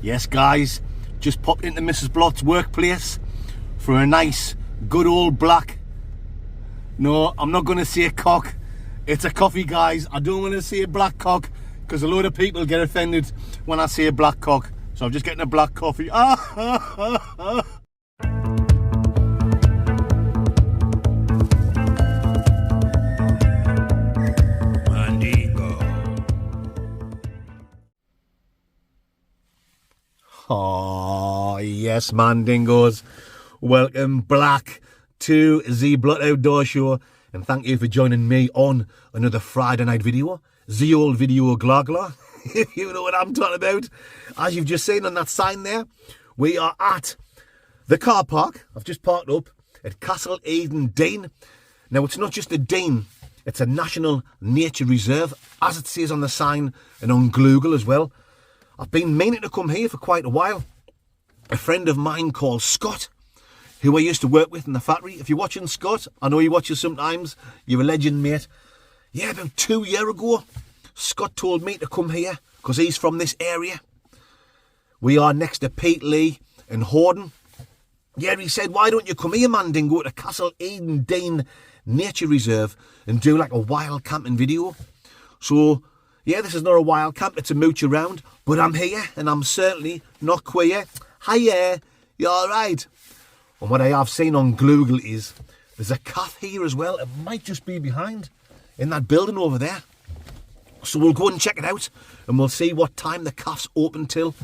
Yes, guys, just popped into Mrs. Blott's workplace for a nice, good old black. No, I'm not going to say cock. It's a coffee, guys. I don't want to say black cock because a load of people get offended when I say black cock. So I'm just getting a black coffee. Oh, yes, Mandingos. Welcome back to the Blot Outdoor Show. And thank you for joining me on another Friday night video. The old video glagla. If you know what I'm talking about. As you've just seen on that sign there, we are at the car park. I've just parked up at Castle Eden Dene. Now, it's not just a Dene. It's a National Nature Reserve, as it says on the sign and on Google as well. I've been meaning to come here for quite a while. A friend of mine called Scott, who I used to work with in the factory. If you're watching, Scott, I know you watch us sometimes. You're a legend, mate. Yeah, about 2 years ago, Scott told me to come here because he's from this area. We are next to Pete Lee and Horden. Yeah, he said, why don't you come here, man, and go to Castle Eden Dene Nature Reserve and do like a wild camping video. So, yeah, this is not a wild camp, it's a mooch around, but I'm here and I'm certainly not queer. Hiya, you alright? And what I have seen on Google is there's a café here as well. It might just be behind in that building over there. So we'll go and check it out and we'll see what time the cafe's open till.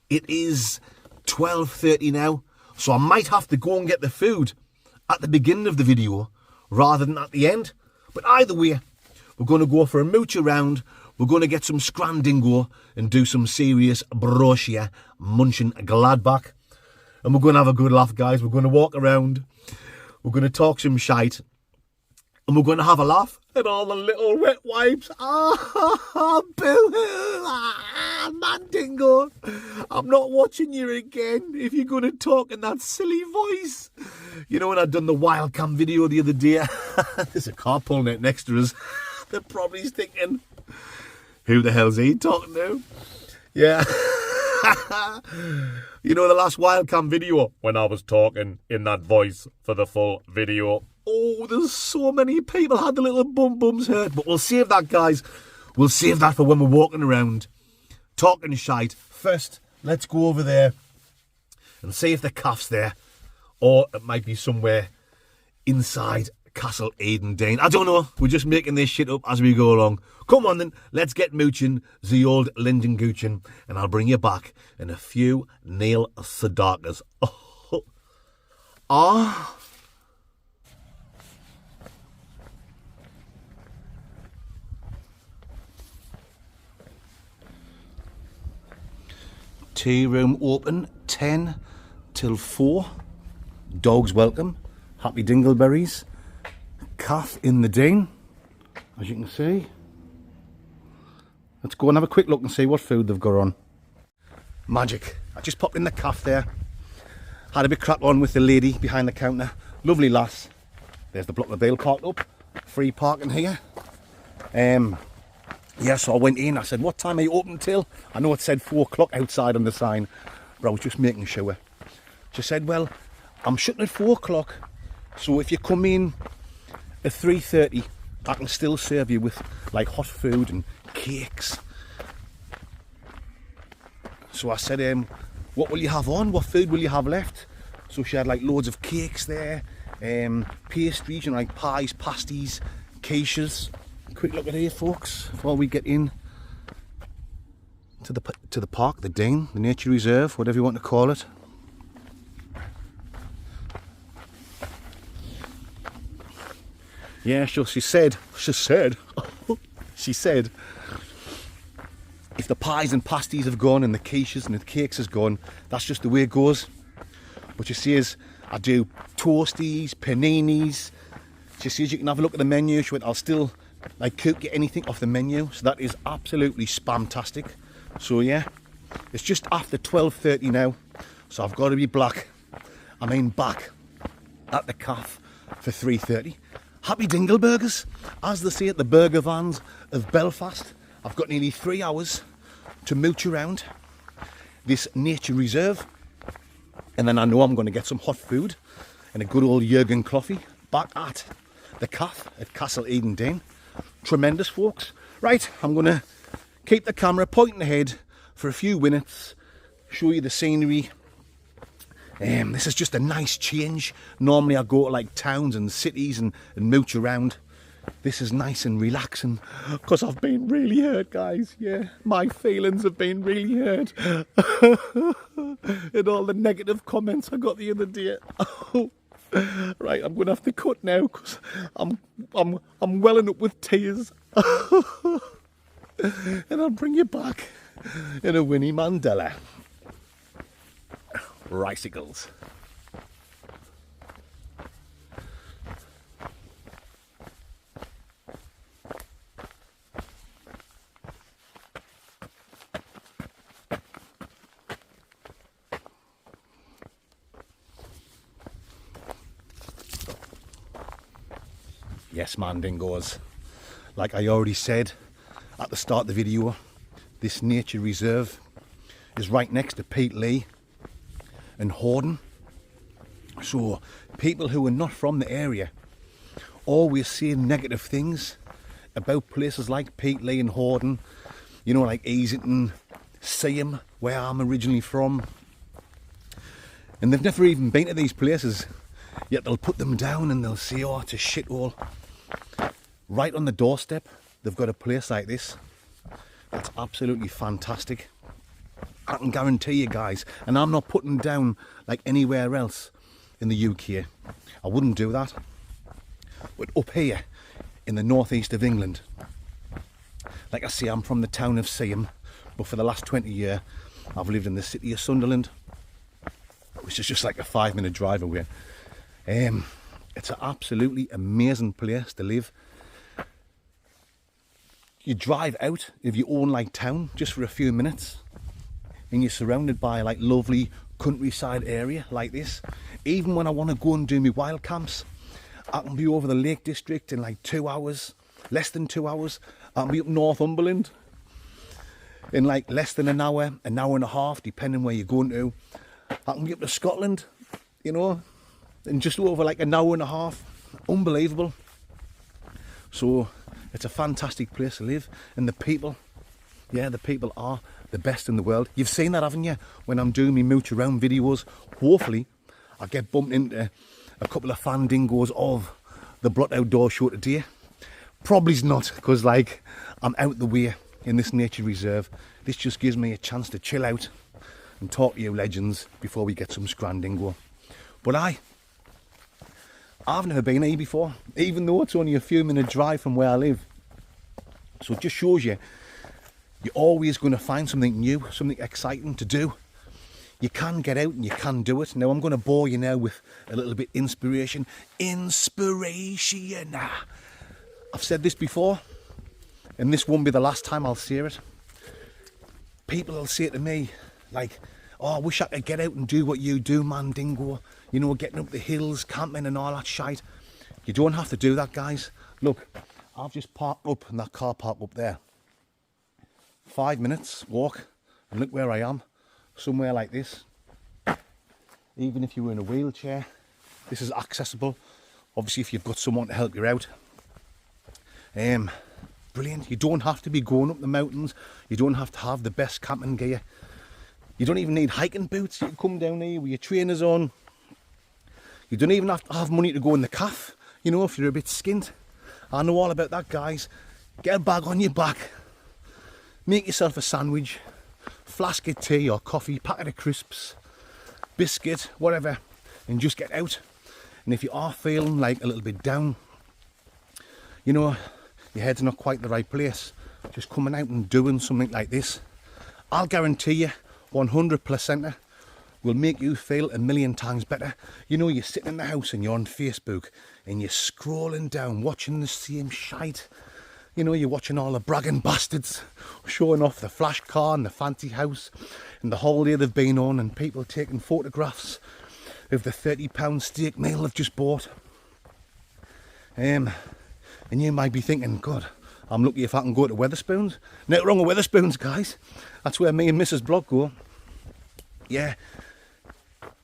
It is 12:30 now, so I might have to go and get the food at the beginning of the video rather than at the end. But either way, we're going to go for a mooch around. We're going to get some scrandingo and do some serious brochure munching Gladbach. And we're going to have a good laugh, guys. We're going to walk around. We're going to talk some shite. And we're going to have a laugh at all the little wet wipes. Boo-hoo. Mandingo. I'm not watching you again if you're going to talk in that silly voice. You know when I done the wild cam video the other day? There's a car pulling out next to us. They're probably thinking, who the hell's he talking to? Yeah. You know the last wildcam video when I was talking in that voice for the full video. Oh, there's so many people had the little bums hurt. But we'll save that, guys. We'll save that for when we're walking around talking shite. First, let's go over there and see if the cafe's there. Or it might be somewhere inside Castle Eden Dene. I don't know. We're just making this shit up as we go along. Come on then, let's get mooching, the old Linden Gooching, and I'll bring you back in a few nail sadakas. Oh. Ah. Tea room open 10 till 4. Dogs welcome. Happy dingleberries. Calf in the Dene, as you can see. Let's go and have a quick look and see what food they've got on. Magic. I just popped in the calf there. Had a bit crack on with the lady behind the counter. Lovely lass. There's the block of bale parked up. Free parking here. Yeah, so I went in. I said, what time are you open till? I know it said 4 o'clock outside on the sign, but I was just making sure. She said, well, I'm shutting at 4 o'clock. So if you come in at 3:30, I can still serve you with like hot food and cakes. So I said, what will you have on? What food will you have left? So she had like loads of cakes there, pastries, you know, like pies, pasties, quiches. Quick look at here, folks, before we get in to the park, the Dene, the nature reserve, whatever you want to call it. Yeah, so she said, if the pies and pasties have gone and the quiches and the cakes has gone, that's just the way it goes. But she says, I do toasties, paninis. She says you can have a look at the menu. She went, I'll still like cook you anything off the menu. So that is absolutely spamtastic. So yeah, it's just after 12:30 now. So I've got to be back at the calf for 3:30. Happy Dingleburgers, as they say at the burger vans of Belfast. I've got nearly 3 hours to mooch around. this nature reserve. And then I know I'm going to get some hot food and a good old Jurgen coffee back at the cafe at Castle Eden Dene. Tremendous, folks. Right, I'm going to keep the camera pointing ahead for a few minutes, show you the scenery. This is just a nice change. Normally I go to like towns and cities and mooch around. This is nice and relaxing because I've been really hurt, guys. Yeah, my feelings have been really hurt. And all the negative comments I got the other day. Right, I'm going to have to cut now because I'm welling up with tears. And I'll bring you back in a Winnie Mandela. Ricicles. Yes, man, dingoes. Like I already said at the start of the video, this nature reserve is right next to Peatley and Horden. So people who are not from the area always say negative things about places like Peatley and Horden, you know, like Easington, Seaham, where I'm originally from. And they've never even been to these places, yet they'll put them down and they'll say, oh, it's a shithole. Right on the doorstep, they've got a place like this. That's absolutely fantastic. I can guarantee you guys, and I'm not putting down like anywhere else in the UK. I wouldn't do that. But up here in the northeast of England, like I say, I'm from the town of Seaham, but for the last 20 years I've lived in the city of Sunderland, which is just like a 5-minute drive away. It's an absolutely amazing place to live. You drive out of your own like town just for a few minutes and you're surrounded by like lovely countryside area like this. Even when I want to go and do my wild camps, I can be over the Lake District in like 2 hours, less than 2 hours. I can be up Northumberland in like less than an hour and a half, depending where you're going to. I can be up to Scotland, you know, in just over like an hour and a half. Unbelievable. So it's a fantastic place to live, and the people, yeah, the people are the best in the world. You've seen that, haven't you? When I'm doing me mooch around videos, hopefully I get bumped into a couple of fan dingoes of the Blot Outdoor Show today. Probably not, because like I'm out the way in this nature reserve. This just gives me a chance to chill out and talk to you legends before we get some scran dingo. But I've never been here before, even though it's only a few minute drive from where I live. So it just shows you, you're always going to find something new, something exciting to do. You can get out and you can do it. Now I'm going to bore you now with a little bit inspiration. Inspiration. I've said this before, and this won't be the last time I'll say it. People will say to me, like, oh, I wish I could get out and do what you do, man, dingo. You know, getting up the hills, camping and all that shite. You don't have to do that, guys. Look, I've just parked up in that car park up there. 5 minutes walk, and look where I am. Somewhere like this. Even if you were in a wheelchair, this is accessible. Obviously, if you've got someone to help you out. Brilliant. You don't have to be going up the mountains. You don't have to have the best camping gear. You don't even need hiking boots. You can come down here with your trainers on. You don't even have to have money to go in the cafe, you know, if you're a bit skint. I know all about that, guys. Get a bag on your back, make yourself a sandwich, flask of tea or coffee, packet of crisps, biscuit, whatever, and just get out. And if you are feeling like a little bit down, you know, your head's not quite the right place, just coming out and doing something like this, I'll guarantee you 100% will make you feel a million times better. You know, you're sitting in the house and you're on Facebook and you're scrolling down watching the same shite. You know, you're watching all the bragging bastards showing off the flash car and the fancy house and the holiday they've been on, and people taking photographs of the £30 steak meal they've just bought. And you might be thinking, God, I'm lucky if I can go to Wetherspoons. Nothing wrong with Wetherspoons, guys. That's where me and Mrs. Block go. Yeah.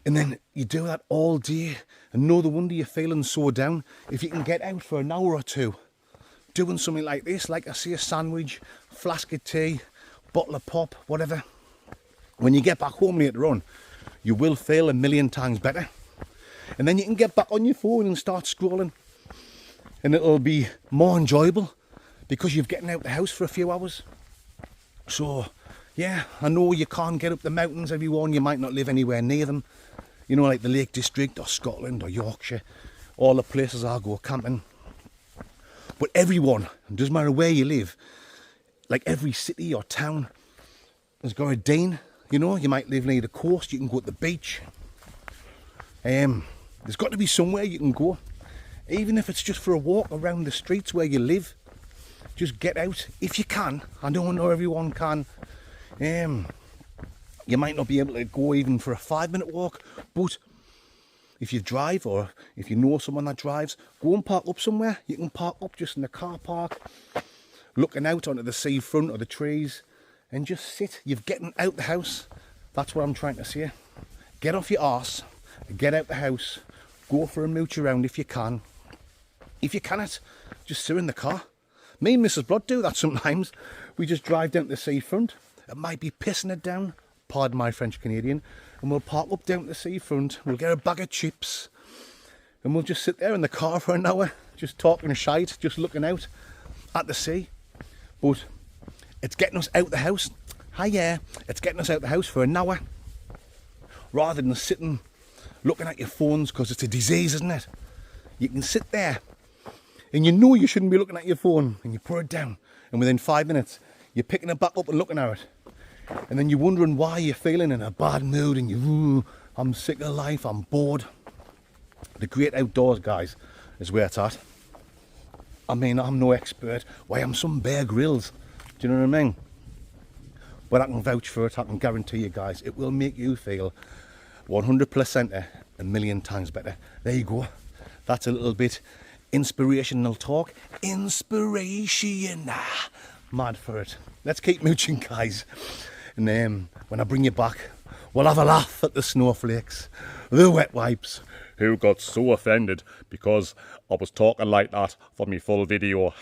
And then you do that all day, and no wonder you're feeling so down. If you can get out for an hour or two, doing something like this, like I say, a sandwich, flask of tea, bottle of pop, whatever. When you get back home later on, you will feel a million times better. And then you can get back on your phone and start scrolling. And it'll be more enjoyable because you've getting out the house for a few hours. So, yeah, I know you can't get up the mountains, everyone. You might not live anywhere near them. You know, like the Lake District or Scotland or Yorkshire. All the places I go camping. But everyone, it doesn't matter where you live, like every city or town has got a Dene. You know, you might live near the coast, you can go to the beach. There's got to be somewhere you can go. Even if it's just for a walk around the streets where you live. Just get out if you can. I don't know everyone can. You might not be able to go even for a 5-minute walk, but if you drive or if you know someone that drives, go and park up somewhere. You can park up just in the car park, looking out onto the seafront or the trees, and just sit. You're getting out the house. That's what I'm trying to say. Get off your arse, get out the house, go for a mooch around if you can. If you cannot, just sit in the car. Me and Mrs. Blood do that sometimes. We just drive down to the seafront. It might be pissing it down, pardon my French Canadian, and we'll park up down to the seafront. We'll get a bag of chips and we'll just sit there in the car for an hour, just talking shite, just looking out at the sea. But it's getting us out the house. It's getting us out the house for an hour rather than sitting looking at your phones, because it's a disease, isn't it? You can sit there and you know you shouldn't be looking at your phone, and you put it down, and within 5 minutes you're picking it back up and looking at it, and then you're wondering why you're feeling in a bad mood, and I'm sick of life, I'm bored. The great outdoors, guys, is where it's at. I mean, I'm no expert. Why, I'm some Bear Grylls. Do you know what I mean? But I can vouch for it. I can guarantee you guys, it will make you feel 100% a million times better. There you go. That's a little bit inspirational talk. Inspiration. Mad for it. Let's keep mooching, guys. And when I bring you back, we'll have a laugh at the snowflakes, the wet wipes, who got so offended because I was talking like that for my full video.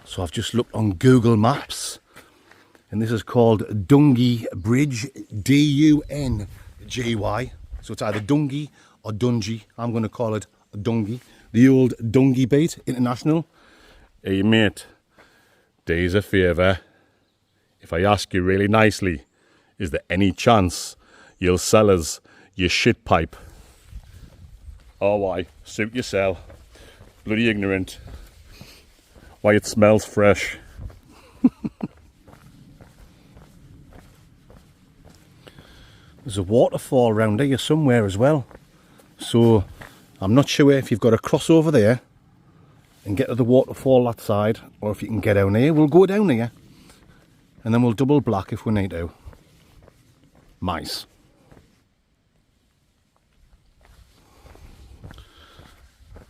So I've just looked on Google Maps, and this is called Dungi Bridge, D-U-N-G-Y. So it's either Dungi or Dungi. I'm going to call it Dungi. The old Dungi beat, international. Hey mate, do's a favour. If I ask you really nicely, is there any chance you'll sell us your shit pipe? Oh why, suit yourself. Bloody ignorant. Why, it smells fresh. There's a waterfall around here somewhere as well. So I'm not sure if you've got to cross over there and get to the waterfall that side, or if you can get down here. We'll go down here and then we'll double black if we need to. Mice.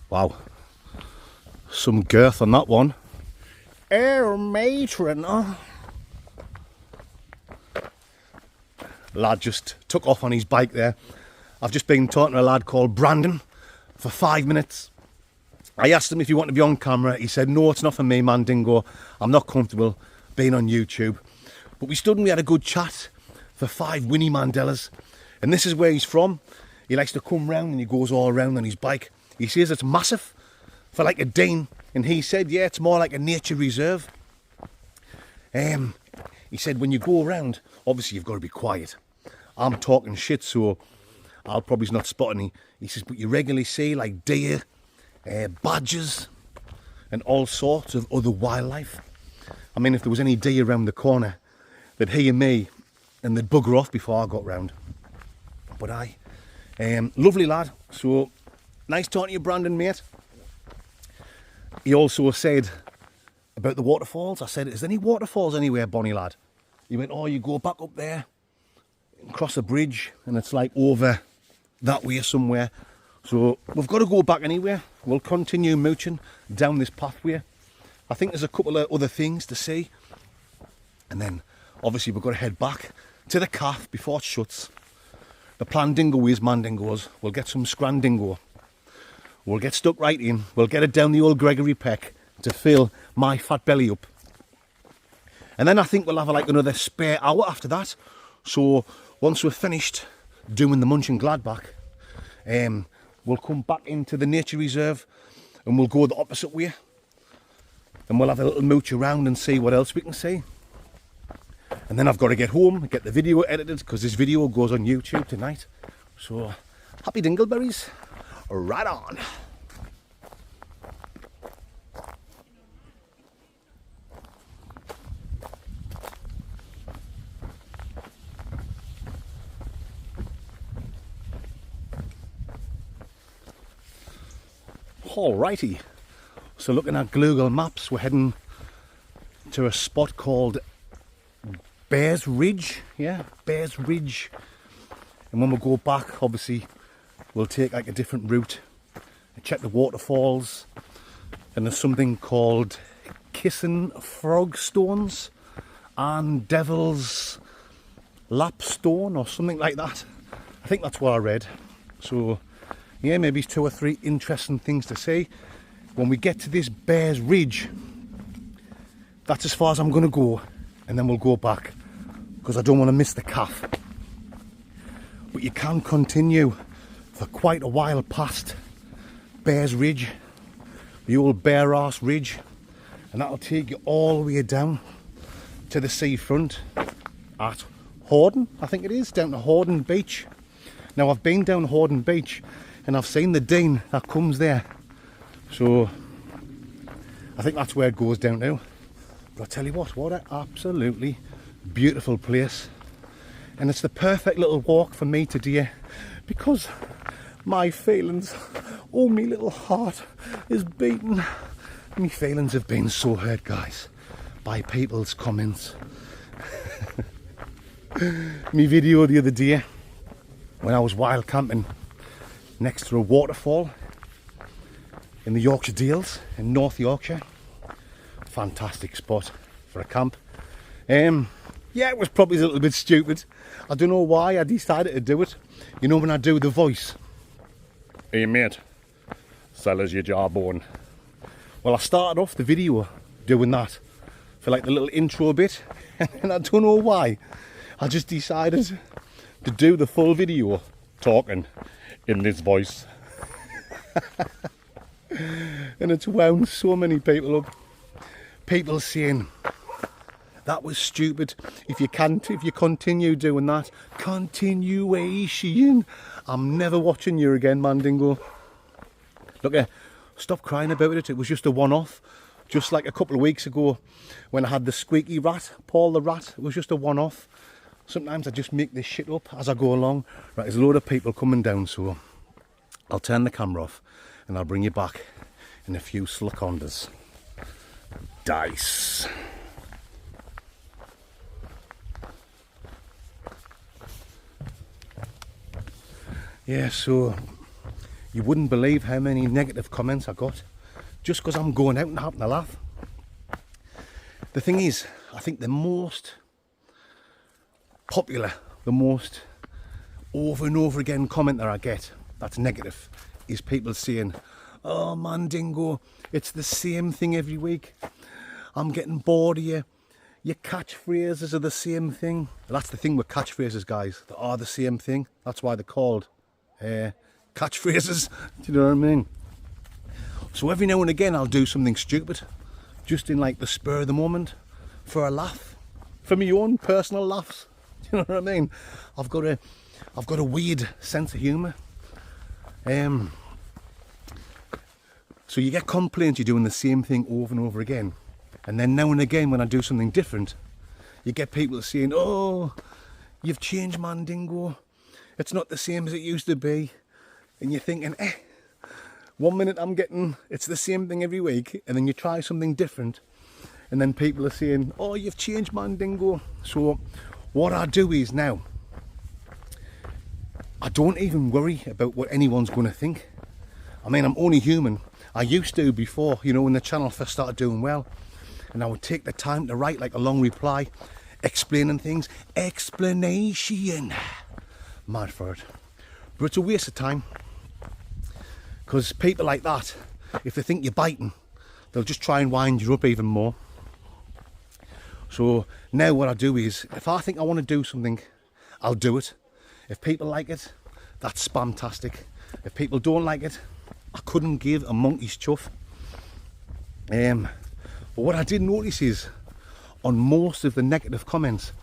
Wow. Some girth on that one. Air matron. Oh. Lad just took off on his bike there. I've just been talking to a lad called Brandon for 5 minutes. I asked him if he wanted to be on camera. He said, no, it's not for me, man, Dingo. I'm not comfortable being on YouTube. But we stood and we had a good chat for 5 Winnie Mandelas. And this is where he's from. He likes to come round and he goes all around on his bike. He says it's massive for like a Dene. And he said, yeah, it's more like a nature reserve. He said, when you go around, obviously you've got to be quiet. I'm talking shit, so I'll probably not spot any. He says, but you regularly see like deer, badgers, and all sorts of other wildlife. I mean, if there was any deer around the corner, they'd hear me and they'd bugger off before I got round. But lovely lad. So, nice talking to you, Brandon, mate. He also said about the waterfalls. I said, is there any waterfalls anywhere, Bonnie lad? He went, oh, you go back up there and cross a bridge and it's like over that way somewhere. So we've got to go back anywhere. We'll continue mooching down this pathway I think there's a couple of other things to see. And then, obviously, we've got to head back to the calf before it shuts. The plan dingo is, mandingos, we'll get some scrandingo. We'll get stuck right in. We'll get it down the old Gregory Peck to fill my fat belly up. And then I think we'll have like another spare hour after that. So once we're finished doing the Munch and Gladbach, we'll come back into the nature reserve and we'll go the opposite way. And we'll have a little mooch around and see what else we can see. And then I've got to get home and get the video edited because this video goes on YouTube tonight. So happy dingleberries. Right on. Alrighty, so looking at Google Maps, we're heading to a spot called Bears Ridge. Yeah, Bears Ridge. And when we go back, obviously, we'll take like a different route and check the waterfalls. And there's something called Kissing Frog Stones and Devil's Lap Stone or something like that. I think that's what I read. So yeah, maybe 2 or 3 interesting things to see. When we get to this Bears Ridge, that's as far as I'm going to go, and then we'll go back because I don't want to miss the calf. But you can continue for quite a while past Bears Ridge, the old Bear Arse Ridge, and that'll take you all the way down to the seafront at Horden, I think it is, down to Horden Beach. Now I've been down Horden Beach and I've seen the Dene that comes there, so I think that's where it goes down to. But I tell you what an absolutely beautiful place, and it's the perfect little walk for me today because my feelings, oh my little heart is beating. My feelings have been so hurt, guys, by people's comments. My video the other day when I was wild camping next to a waterfall in the Yorkshire Dales in North Yorkshire. Fantastic spot for a camp. Yeah, it was probably a little bit stupid. I don't know why I decided to do it. You know when I do the voice, "Hey mate, sell us your jawbone." Well, I started off the video doing that for like the little intro bit, and I don't know why I just decided to do the full video talking in this voice. And it's wound so many people up. People saying that was stupid. If you continue doing that, continuation, I'm never watching you again, Mandingo. Look, stop crying about it. It was just a one-off. Just like a couple of weeks ago when I had the squeaky rat, Paul the rat. It was just a one-off. Sometimes I just make this shit up as I go along. Right, there's a load of people coming down, so I'll turn the camera off and I'll bring you back in a few seconds. Dice. Yeah, so you wouldn't believe how many negative comments I got just because I'm going out and having a laugh. The thing is, I think the most popular, the most over and over again comment that I get that's negative is people saying, "Oh Mandingo, it's the same thing every week. I'm getting bored of you. Your catchphrases are the same thing." Well, that's the thing with catchphrases, guys. They are the same thing. That's why they're called catchphrases. Do you know what I mean? So every now and again I'll do something stupid, just in like the spur of the moment, for a laugh, for my own personal laughs. Do you know what I mean? I've got a weird sense of humour. So you get complaints you're doing the same thing over and over again, and then now and again when I do something different, you get people saying, "Oh, you've changed, Mandingo. It's not the same as it used to be." And you're thinking, 1 minute I'm getting it's the same thing every week, and then you try something different, and then people are saying, "Oh, you've changed, Mandingo." So what I do is now, I don't even worry about what anyone's going to think. I mean, I'm only human. I used to before, you know, when the channel first started doing well, and I would take the time to write like a long reply, explaining things. Explanation. Mad for it. But it's a waste of time, because people like that, if they think you're biting, they'll just try and wind you up even more. So now what I do is, if I think I want to do something, I'll do it. If people like it, that's spamtastic. If people don't like it, I couldn't give a monkey's chuff. But what I did notice is, on most of the negative comments,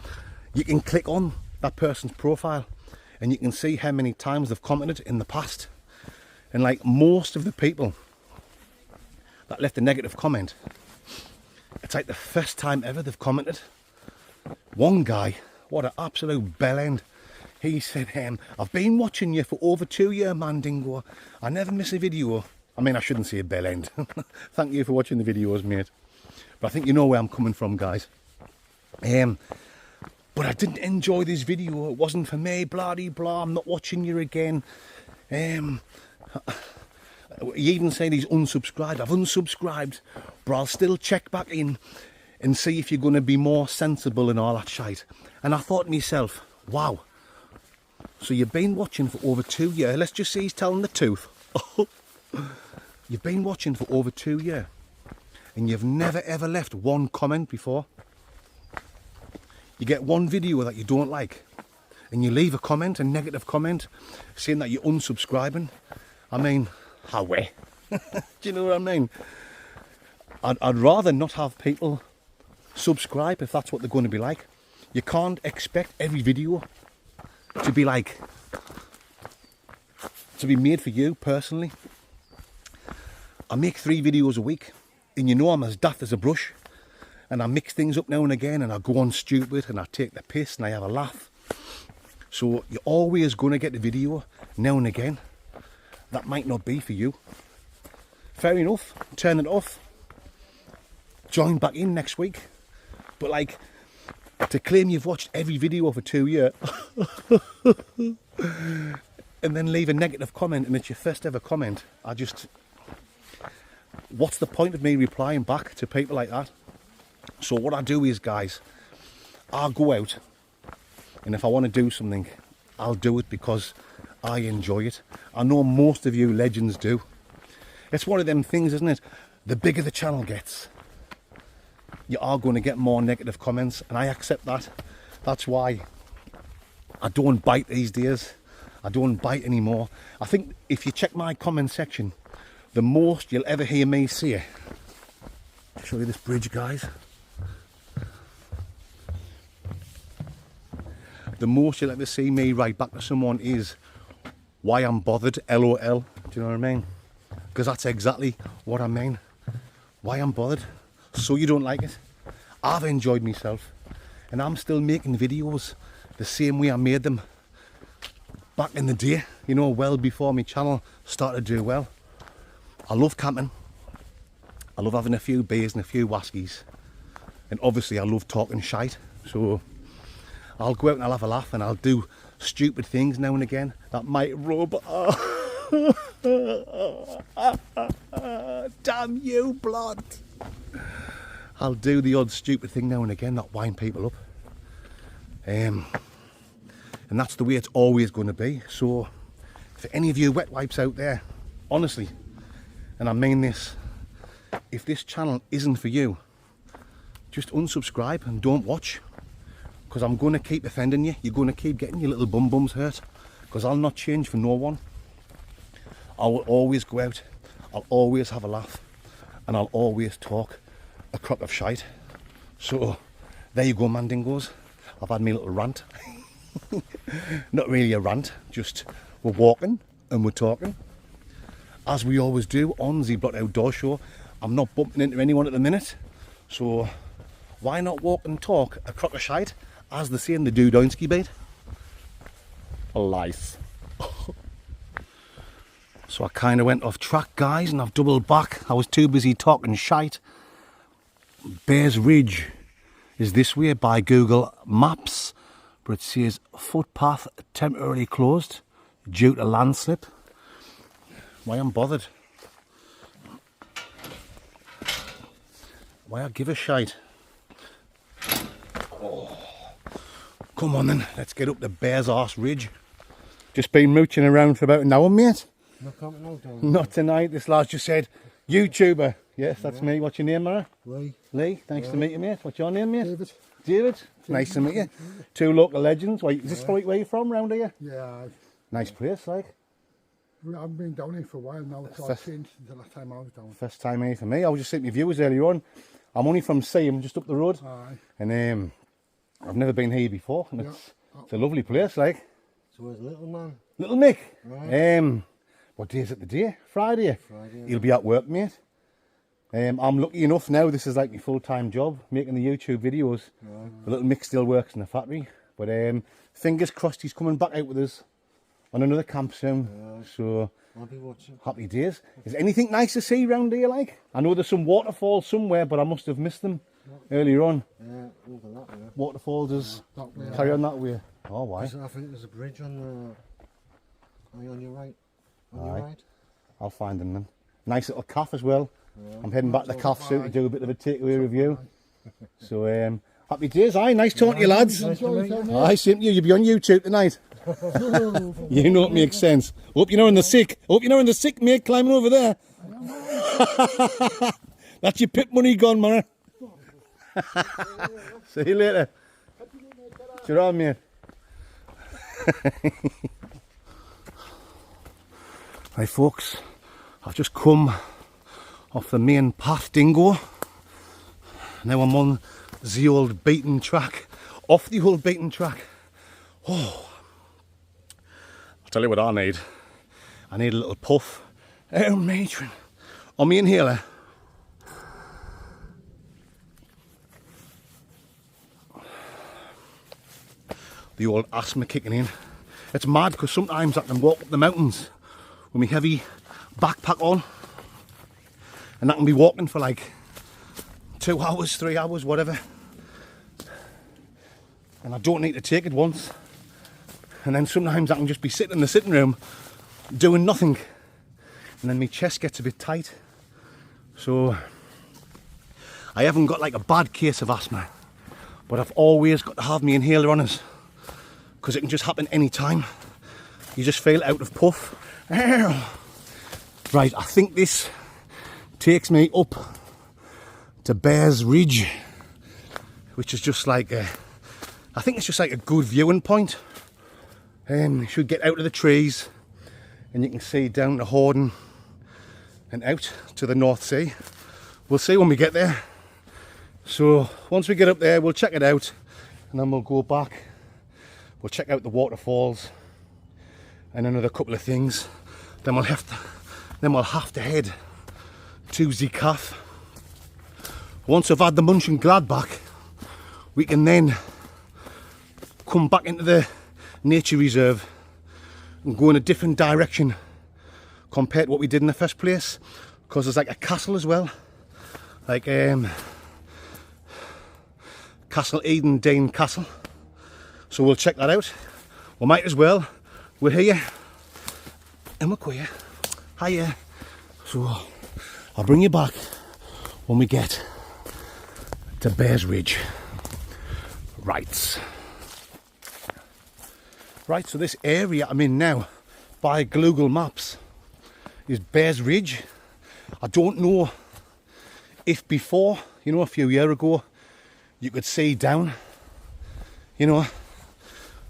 you can click on that person's profile and you can see how many times they've commented in the past. And like most of the people that left a negative comment, it's like the first time ever they've commented. One guy, what an absolute bellend. He said, I've been watching you for over 2 years, Mandingo. I never miss a video. I mean, I shouldn't say a bellend. Thank you for watching the videos, mate. But I think you know where I'm coming from, guys. But I didn't enjoy this video. It wasn't for me, blah, de, blah. I'm not watching you again. He even said he's unsubscribed. I've unsubscribed, but I'll still check back in and see if you're going to be more sensible and all that shite. And I thought to myself, wow. So you've been watching for over 2 years. Let's just say he's telling the truth. You've been watching for over 2 years. And you've never ever left one comment before. You get one video that you don't like, and you leave a comment, a negative comment, saying that you're unsubscribing. I mean, how way? Do you know what I mean? I'd rather not have people subscribe if that's what they're going to be like. You can't expect every video to be like, to be made for you personally. I make 3 videos a week, and you know I'm as daft as a brush. And I mix things up now and again, and I go on stupid, and I take the piss, and I have a laugh. So you're always going to get the video now and again that might not be for you. Fair enough, turn it off. Join back in next week. But like, to claim you've watched every video for 2 years and then leave a negative comment and it's your first ever comment, what's the point of me replying back to people like that? So what I do is, guys, I'll go out, and if I want to do something, I'll do it because I enjoy it. I know most of you legends do. It's one of them things, isn't it? The bigger the channel gets, you are going to get more negative comments, and I accept that. That's why I don't bite these days. I don't bite anymore. I think if you check my comment section, the most you'll ever hear me say, I'll show you this bridge, guys. The most you'll ever see me write back to someone is, why I'm bothered, LOL. Do you know what I mean? Because that's exactly what I mean. Why I'm bothered. So you don't like it? I've enjoyed myself, and I'm still making videos the same way I made them back in the day, you know, well before my channel started to do well. I love camping. I love having a few beers and a few whiskies, and obviously I love talking shite. So I'll go out and I'll have a laugh, and I'll do stupid things now and again that might rub. Damn you, blood. I'll do the odd stupid thing now and again that wind people up. And that's the way it's always going to be. So for any of you wet wipes out there, honestly, and I mean this, if this channel isn't for you, just unsubscribe and don't watch, because I'm going to keep offending you. You're going to keep getting your little bum bums hurt, because I'll not change for no one. I will always go out, I'll always have a laugh, and I'll always talk a crock of shite. So there you go, Mandingos. I've had my little rant. Not really a rant, just we're walking and we're talking, as we always do on the Blot Outdoor Show. I'm not bumping into anyone at the minute, so why not walk and talk a crock of shite, as they say in the Dungi bait? Life. So I kind of went off track, guys, and I've doubled back. I was too busy talking shite. Bears Ridge is this way by Google Maps, but it says footpath temporarily closed due to landslip. Why I'm bothered? Why I give a shite. Oh. Come on then, let's get up the Bear's Arse Ridge. Just been mooching around for about an hour, mate. Not tonight. This lad just said, YouTuber. Yes, that's me. What's your name, Mara? Lee. Lee, nice to meet you, mate. What's your name, mate? David. David. Nice to meet you. Two local legends. Wait, is this where you're from, round here? Yeah. Nice place, like. I haven't been down here for a while now. It's all changed since the last time I was down. First time here for me. I was just saying to your viewers earlier on. I'm only from Seaham, just up the road. Aye. And I've never been here before. And it's a lovely place, like. So where's Little Man? Little Mick. Right. What day is it today? Friday. Friday. He'll be at work, mate. I'm lucky enough now, this is like my full-time job, making the YouTube videos. The Little Mick still works in the factory. But fingers crossed he's coming back out with us on another camp soon. So, I'll be watching. happy days. Is there anything nice to see round here, like? I know there's some waterfalls somewhere, but I must have missed them earlier on. Yeah, over that way. Waterfalls is That way. carry on that way. Oh, why? I think there's a bridge on the... Are you on your right? On your right? I'll find them then. Nice little calf as well. I'm heading back to the calf soon to do a bit of a takeaway review. So, happy days, aye. Nice talking to you, lads. Aye, same to you. You'll be on YouTube tonight. You know what makes sense. Hope you're not in the sick. Hope you're not in the sick, mate, climbing over there. That's your pit money gone, man. See you later. You're on, mate. Right, folks, I've just come off the main path, Dingo. Now I'm on the old beaten track, off the old beaten track. Oh, I'll tell you what I need. I need a little puff. Oh, matron. On my inhaler. The old asthma kicking in. It's mad because sometimes I can walk up the mountains with my heavy backpack on, and I can be walking for like 2 hours, 3 hours, whatever, and I don't need to take it once. And then sometimes I can just be sitting in the sitting room doing nothing, and then my chest gets a bit tight. So I haven't got like a bad case of asthma, but I've always got to have my inhaler on us because it can just happen any time. You just feel out of puff. Right, I think this takes me up to Bear's Ridge, which is just like I think it's just like a good viewing point. You should get out of the trees and you can see down to Horden and out to the North Sea. We'll see when we get there. So once we get up there, we'll check it out and then we'll go back. We'll check out the waterfalls and another couple of things. Then we'll have to head to the café. Once I've had the Munch and Gladbach, we can then come back into the nature reserve and go in a different direction compared to what we did in the first place, because there's like a castle as well, like Castle Eden Dene Castle. So we'll check that out. We might as well. We're here and we're queer. Hiya. So I'll bring you back when we get to Bear's Ridge. Right, so this area I'm in now by Google Maps is Bear's Ridge. I don't know if before, you know, a few years ago, you could see down, you know,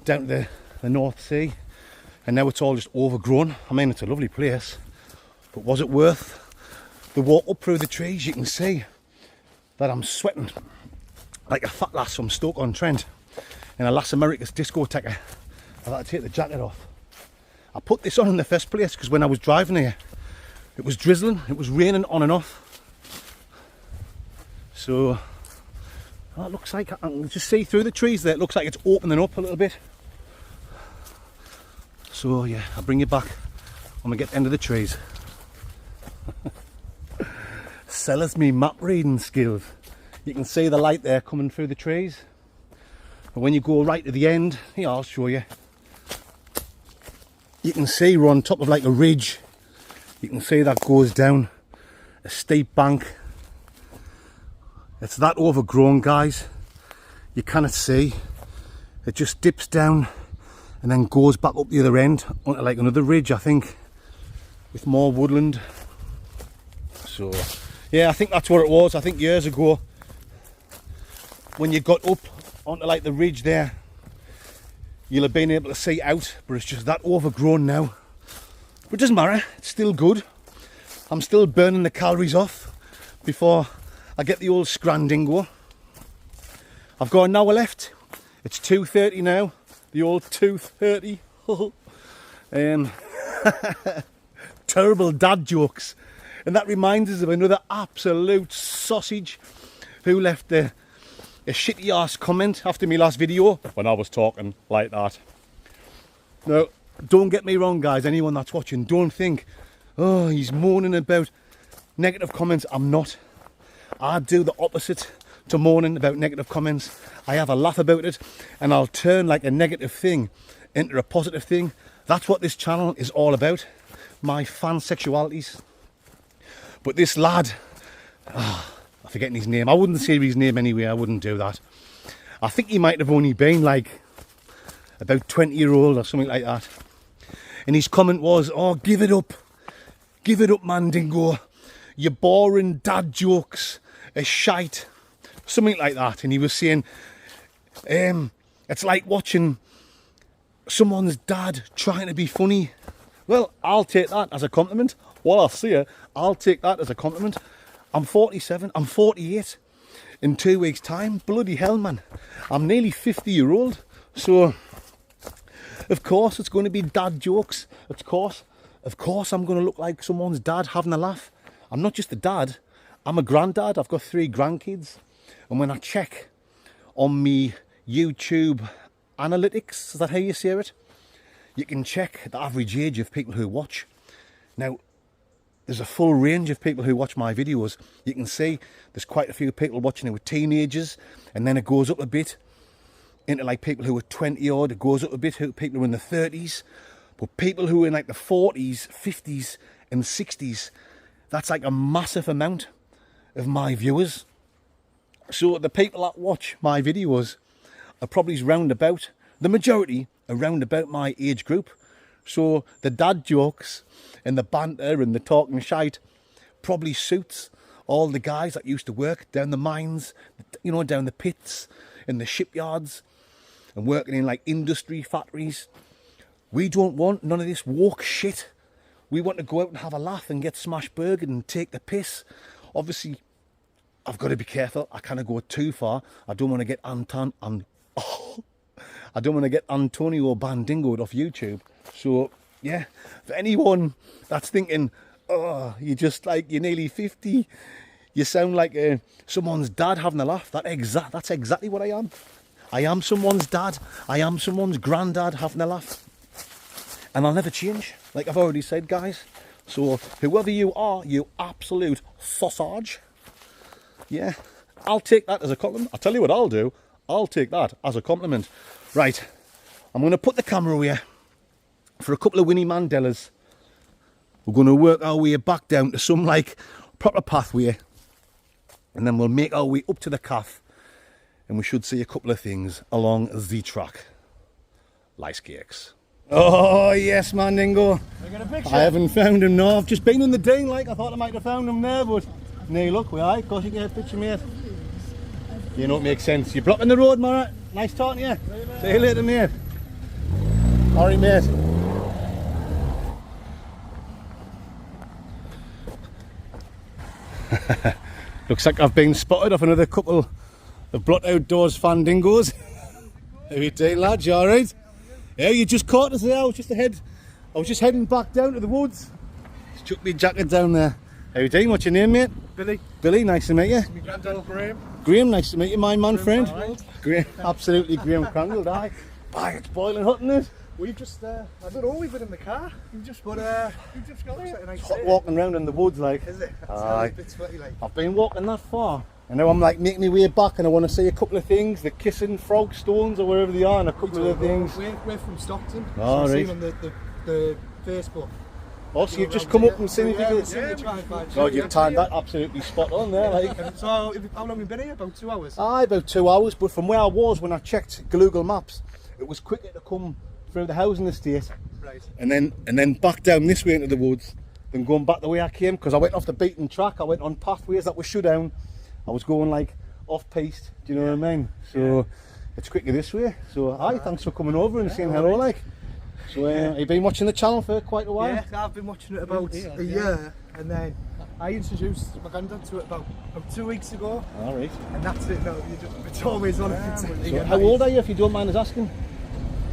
down to the North Sea, and now it's all just overgrown. I mean, it's a lovely place, but was it worth the walk up through the trees? You can see that I'm sweating like a fat lass from Stoke-on-Trent in a Las Americas discotheque. I've had to take the jacket off. I put this on in the first place because when I was driving here, it was drizzling, it was raining on and off. So, it looks like I can just see through the trees there. It looks like it's opening up a little bit. So yeah, I'll bring you back when we get to the end of the trees. Sellers me map reading skills. You can see the light there coming through the trees. And when you go right to the end, here, I'll show you. You can see we're on top of like a ridge. You can see that goes down a steep bank. It's that overgrown, guys. You cannot see. It just dips down and then goes back up the other end onto like another ridge, I think, with more woodland. So yeah, I think that's what it was. I think years ago when you got up onto like the ridge there, you'll have been able to see out, but it's just that overgrown now. But it doesn't matter, it's still good. I'm still burning the calories off before I get the old scrandingo. I've got an hour left. It's 2:30 now, the old 2:30. Terrible dad jokes. And that reminds us of another absolute sausage who left a shitty ass comment after my last video when I was talking like that. Now, don't get me wrong, guys, anyone that's watching, don't think, oh, he's moaning about negative comments. I'm not. I do the opposite to moaning about negative comments. I have a laugh about it and I'll turn like a negative thing into a positive thing. That's what this channel is all about, my fan sexualities. But this lad, I'm forgetting his name. I wouldn't say his name anyway, I wouldn't do that. I think he might have only been like about 20-year-old or something like that. And his comment was, oh, give it up, Mandingo. Your boring dad jokes are shite. Something like that. And he was saying, it's like watching someone's dad trying to be funny. Well, I'll take that as a compliment. While I see it, I'll take that as a compliment. I'm 47, I'm 48 in 2 weeks' time. Bloody hell, man. I'm nearly 50-year-old. So, of course, it's going to be dad jokes. Of course, I'm going to look like someone's dad having a laugh. I'm not just a dad, I'm a granddad. I've got 3 grandkids. And when I check on me YouTube analytics, is that how you say it? You can check the average age of people who watch. Now, there's a full range of people who watch my videos. You can see there's quite a few people watching it with teenagers, and then it goes up a bit into like people who are 20 odd. It goes up a bit, people who are in the 30s. But people who are in like the 40s, 50s and 60s, that's like a massive amount of my viewers. So the people that watch my videos are probably round about, the majority are round about my age group. So the dad jokes and the banter and the talking shite probably suits all the guys that used to work down the mines, you know, down the pits in the shipyards and working in like industry factories. We don't want none of this woke shit. We want to go out and have a laugh and get smash burgered and take the piss. Obviously, I've got to be careful. I can't go too far. I don't want to get I don't want to get Antonio Bandingoed off YouTube. So, yeah, for anyone that's thinking, oh, you're nearly 50, you sound like someone's dad having a laugh, that's exactly what I am. I am someone's dad. I am someone's granddad having a laugh. And I'll never change, like I've already said, guys. So, whoever you are, you absolute sausage. Yeah, I'll take that as a compliment. I'll tell you what I'll do. I'll take that as a compliment. Right, I'm going to put the camera away for a couple of Winnie Mandelas. We're going to work our way back down to some like proper pathway, and then we'll make our way up to the calf, and we should see a couple of things along the track. Lice cakes. Oh yes, Mandingo. I haven't found him. No, I've just been in the Dene. Like I thought I might have found him there, but no look. We are. Of course you can get a picture, mate. You know, it makes sense. You're blocking the road, Marat. Nice talking to you. See you later, mate. Alright, mate. Looks like I've been spotted off another couple of Blot Outdoors Fandingos. How you doing, lads? You alright? Yeah, you just caught us there. I was just heading back down to the woods. Just chucked my jacket down there. How you doing? What's your name, mate? Billy. Billy, nice to meet you. My granddad Graham. Graham, nice to meet you, my man friend. Crandall. Graham, absolutely Graham Crandall, aye. Aye, it's boiling hot in it. We've just, I don't know, we've been in the car. We've just got a nice It's hot day. walking around in the woods, like. Is it? Aye. It's a bit sweaty, like. I've been walking that far, and now I'm like making my way back, and I want to see a couple of things, the Kissing Frog Stones or wherever they are, and a couple of things. We're from Stockton. Oh, so right. I've seen on the Facebook. Oh, so you've just come up and seen if you could... try and find God, you've timed that absolutely spot on there, like. So, how long have you been here? About 2 hours? Aye, about 2 hours, but from where I was when I checked Google Maps, it was quicker to come through the housing estate Right. and then back down this way into the woods than going back the way I came, because I went off the beaten track. I went on pathways that were shut down. I was going like off piste, do you know what I mean? So it's quicker this way. So aye, thanks for coming over and saying hello, like. So you've been watching the channel for quite a while? Yeah, I've been watching it about a year, and then I introduced my granddad to it about 2 weeks ago. All right. And that's it. No, it's always on it. So how old are you, if you don't mind us asking?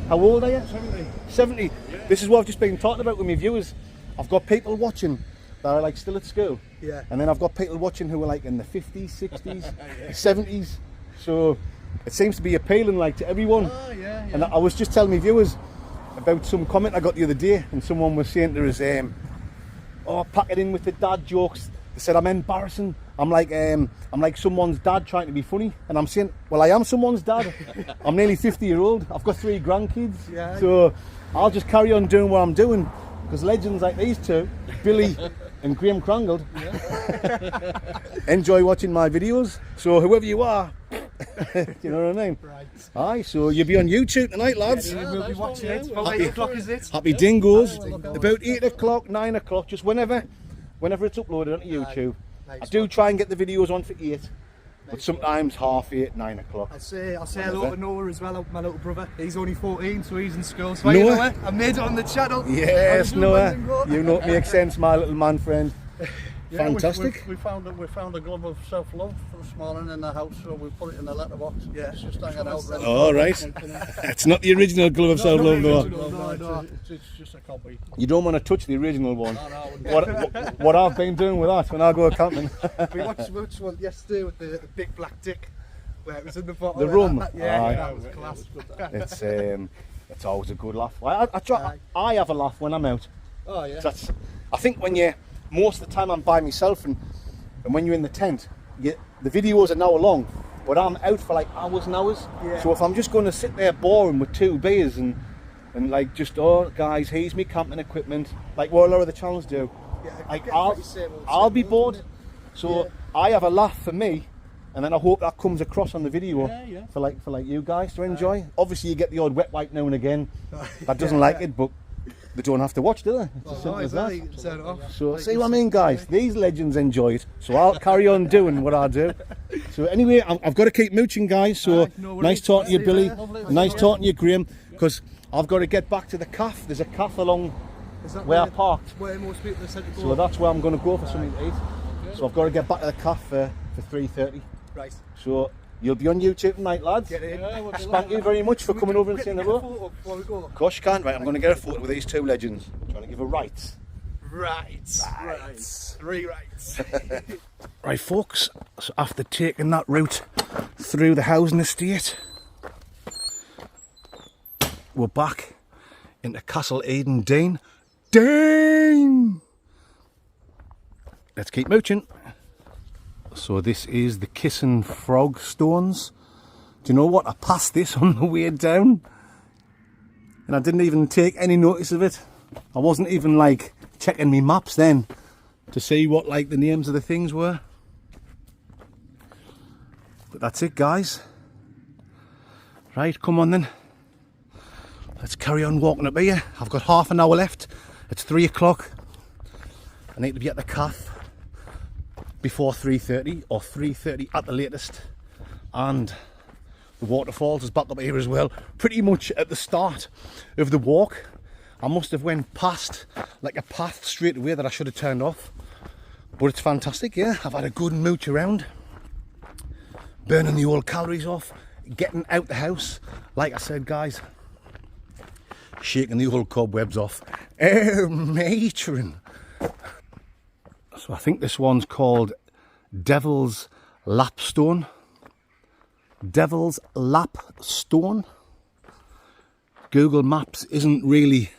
How old are you? 70. 70. Yeah. This is what I've just been talking about with my viewers. I've got people watching that are like still at school. Yeah. And then I've got people watching who are like in the 50s, 60s, 70s. So it seems to be appealing like to everyone. Oh, yeah. And I was just telling my viewers about some comment I got the other day, and someone was saying to us, oh, pack it in with the dad jokes. They said I'm embarrassing. I'm like someone's dad trying to be funny, and I'm saying, well, I am someone's dad. I'm nearly 50-year-old. I've got 3 grandkids, so I'll just carry on doing what I'm doing, because legends like these two, Billy and Graham Crangled, enjoy watching my videos. So whoever you are, you know what I mean? Right. Aye, so you'll be on YouTube tonight, lads. Yeah, we'll be watching it. About 8 o'clock, is it? Happy dingoes. About 8 o'clock, 9 o'clock, just whenever it's uploaded onto YouTube. I do try and get the videos on for 8, but sometimes 7:30, 9 o'clock. I'll say hello to Noah as well, my little brother. He's only 14, so he's in school. So you know it, I made it on the channel. Yes, Noah. You know it makes sense, my little man friend. Yeah, Fantastic. We found a glove of self-love this morning in the house, so we put it in the letterbox. Yeah. It's just hanging out. Ready All right. It's not the original glove of self-love, though. No. It's just a copy. You don't want to touch the original one. No, What I've been doing with that when I go camping. We watched one yesterday with the big black dick, where it was in the bottle. The rum? Yeah, Aye. that was class. It's always a good laugh. I have a laugh when I'm out. Oh yeah. I think most of the time I'm by myself, and when you're in the tent, the videos are an hour long, but I'm out for like hours and hours. Yeah. So if I'm just going to sit there boring with 2 beers and like just, oh guys, here's me camping equipment, like what a lot of the channels do, Yeah, like same I'll be old, bored. isn't it? So Yeah. I have a laugh for me, and then I hope that comes across on the video Yeah. for like you guys to enjoy. Obviously you get the odd wet wipe now and again that doesn't like it, but they don't have to watch, do they? It's as simple as that. Turn it off. So see what I mean, guys? These legends enjoy it, so I'll carry on doing what I do. So anyway, I've got to keep mooching, guys. So no worries. nice talking to you, Billy. Lovely. Nice talking to you, Graham. Because I've got to get back to the calf. There's a calf along Is that where I parked. Where most people are said to go? So that's where I'm going to go for something to eat. So I've got to get back to the calf for 3:30. Right. So you'll be on YouTube tonight, lads. Get in. Thank you very much for coming over and saying hello. Before we go. Of course you can. Right, I'm going to get a photo with these 2 legends. Trying to give a right. Right. 3 rights. Right, folks, so after taking that route through the housing estate, we're back into Castle Eden Dene. Dene! Let's keep mooching. So this is the Kissing Frog Stones. Do you know what? I passed this on the way down, and I didn't even take any notice of it. I wasn't even like checking me maps then to see what like the names of the things were. But that's it, guys. Right, come on then. Let's carry on walking up here. I've got half an hour left. It's 3 o'clock. I need to be at the calf before 3:30 or 3:30 at the latest. And the waterfalls is back up here as well. Pretty much at the start of the walk, I must have went past like a path straight away that I should have turned off. But it's fantastic, yeah. I've had a good mooch around, burning the old calories off, getting out the house. Like I said, guys, shaking the old cobwebs off. Matron. So I think this one's called Devil's Lapstone. Devil's Lapstone. Google Maps isn't really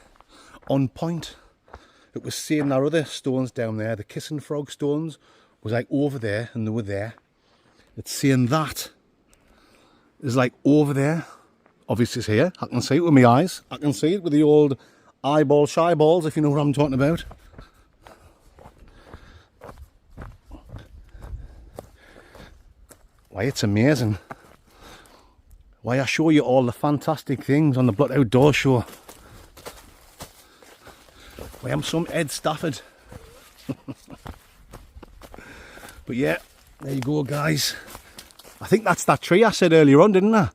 on point. It was saying our other stones down there, the Kissing Frog stones, was like over there, and they were there. It's saying that is like over there. Obviously it's here. I can see it with my eyes. I can see it with the old eyeball shy balls, if you know what I'm talking about. Why, it's amazing. Why, I show you all the fantastic things on the Blot Outdoor Show. Why, I'm some Ed Stafford. But yeah, there you go, guys. I think that's that tree I said earlier on, didn't I?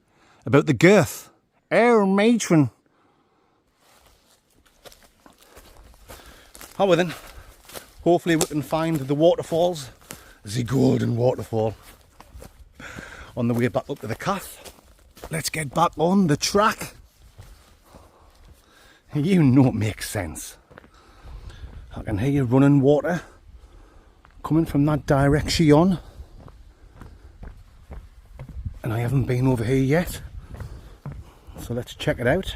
About the girth. Air matron. Oh, well then. Hopefully we can find the waterfalls. The golden waterfall. On the way back up to the calf. Let's get back on the track. You know it makes sense. I can hear you running water coming from that direction. And I haven't been over here yet. So let's check it out.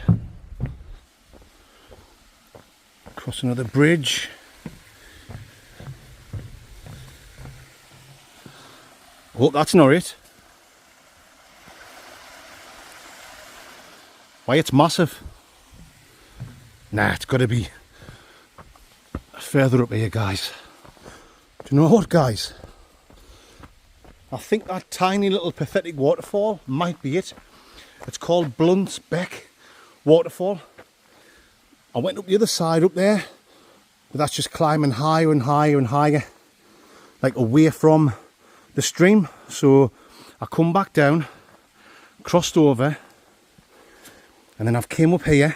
Cross another bridge. Oh, that's not it. Why, it's massive. Nah, it's got to be further up here, guys. Do you know what, guys? I think that tiny little pathetic waterfall might be it. It's called Blunt's Beck Waterfall. I went up the other side up there, but that's just climbing higher and higher and higher, like away from the stream. So I come back down, crossed over, and then I've came up here,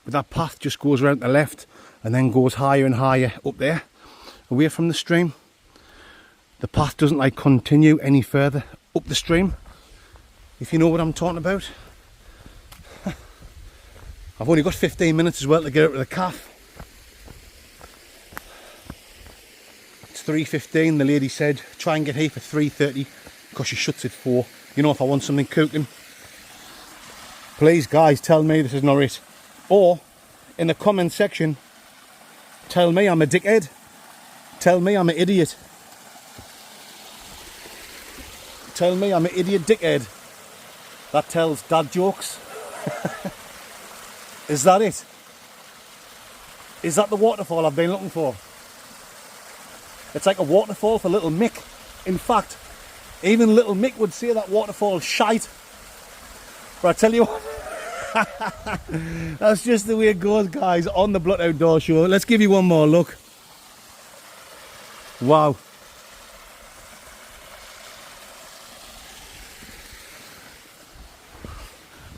but that path just goes around the left and then goes higher and higher up there, away from the stream. The path doesn't like continue any further up the stream, if you know what I'm talking about. I've only got 15 minutes as well to get up to the calf. It's 3:15, the lady said try and get here for 3:30 because she shuts at 4. You know, if I want something cooking. Please guys, tell me this is not it. Or in the comment section, tell me I'm a dickhead. Tell me I'm an idiot. Tell me I'm an idiot dickhead. That tells dad jokes. Is that it? Is that the waterfall I've been looking for? It's like a waterfall for little Mick. In fact, even little Mick would say that waterfall's shite. But I tell you what, that's just the way it goes, guys, on the Blot Outdoor Show. Let's give you one more look. Wow.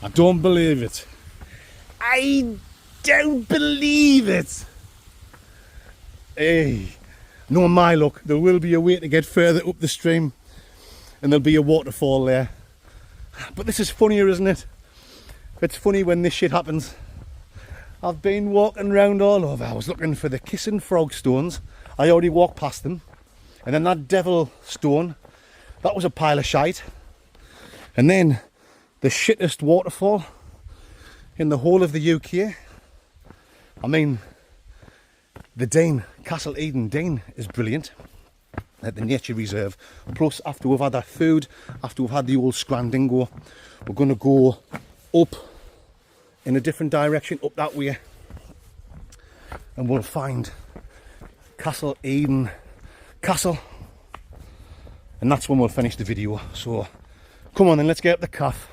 I don't believe it. I don't believe it. Hey, no, my luck, there will be a way to get further up the stream and there'll be a waterfall there. But this is funnier, isn't it? It's funny when this shit happens. I've been walking around all over. I was looking for the kissing frog stones. I already walked past them. And then that devil stone, that was a pile of shite. And then the shittest waterfall in the whole of the UK. I mean, the Dene, Castle Eden Dene is brilliant at the nature reserve. Plus, after we've had our food, after we've had the old scrandingo, we're going to go up in a different direction, up that way, and we'll find Castle Eden Castle, and that's when we'll finish the video. So come on then, let's get up the calf.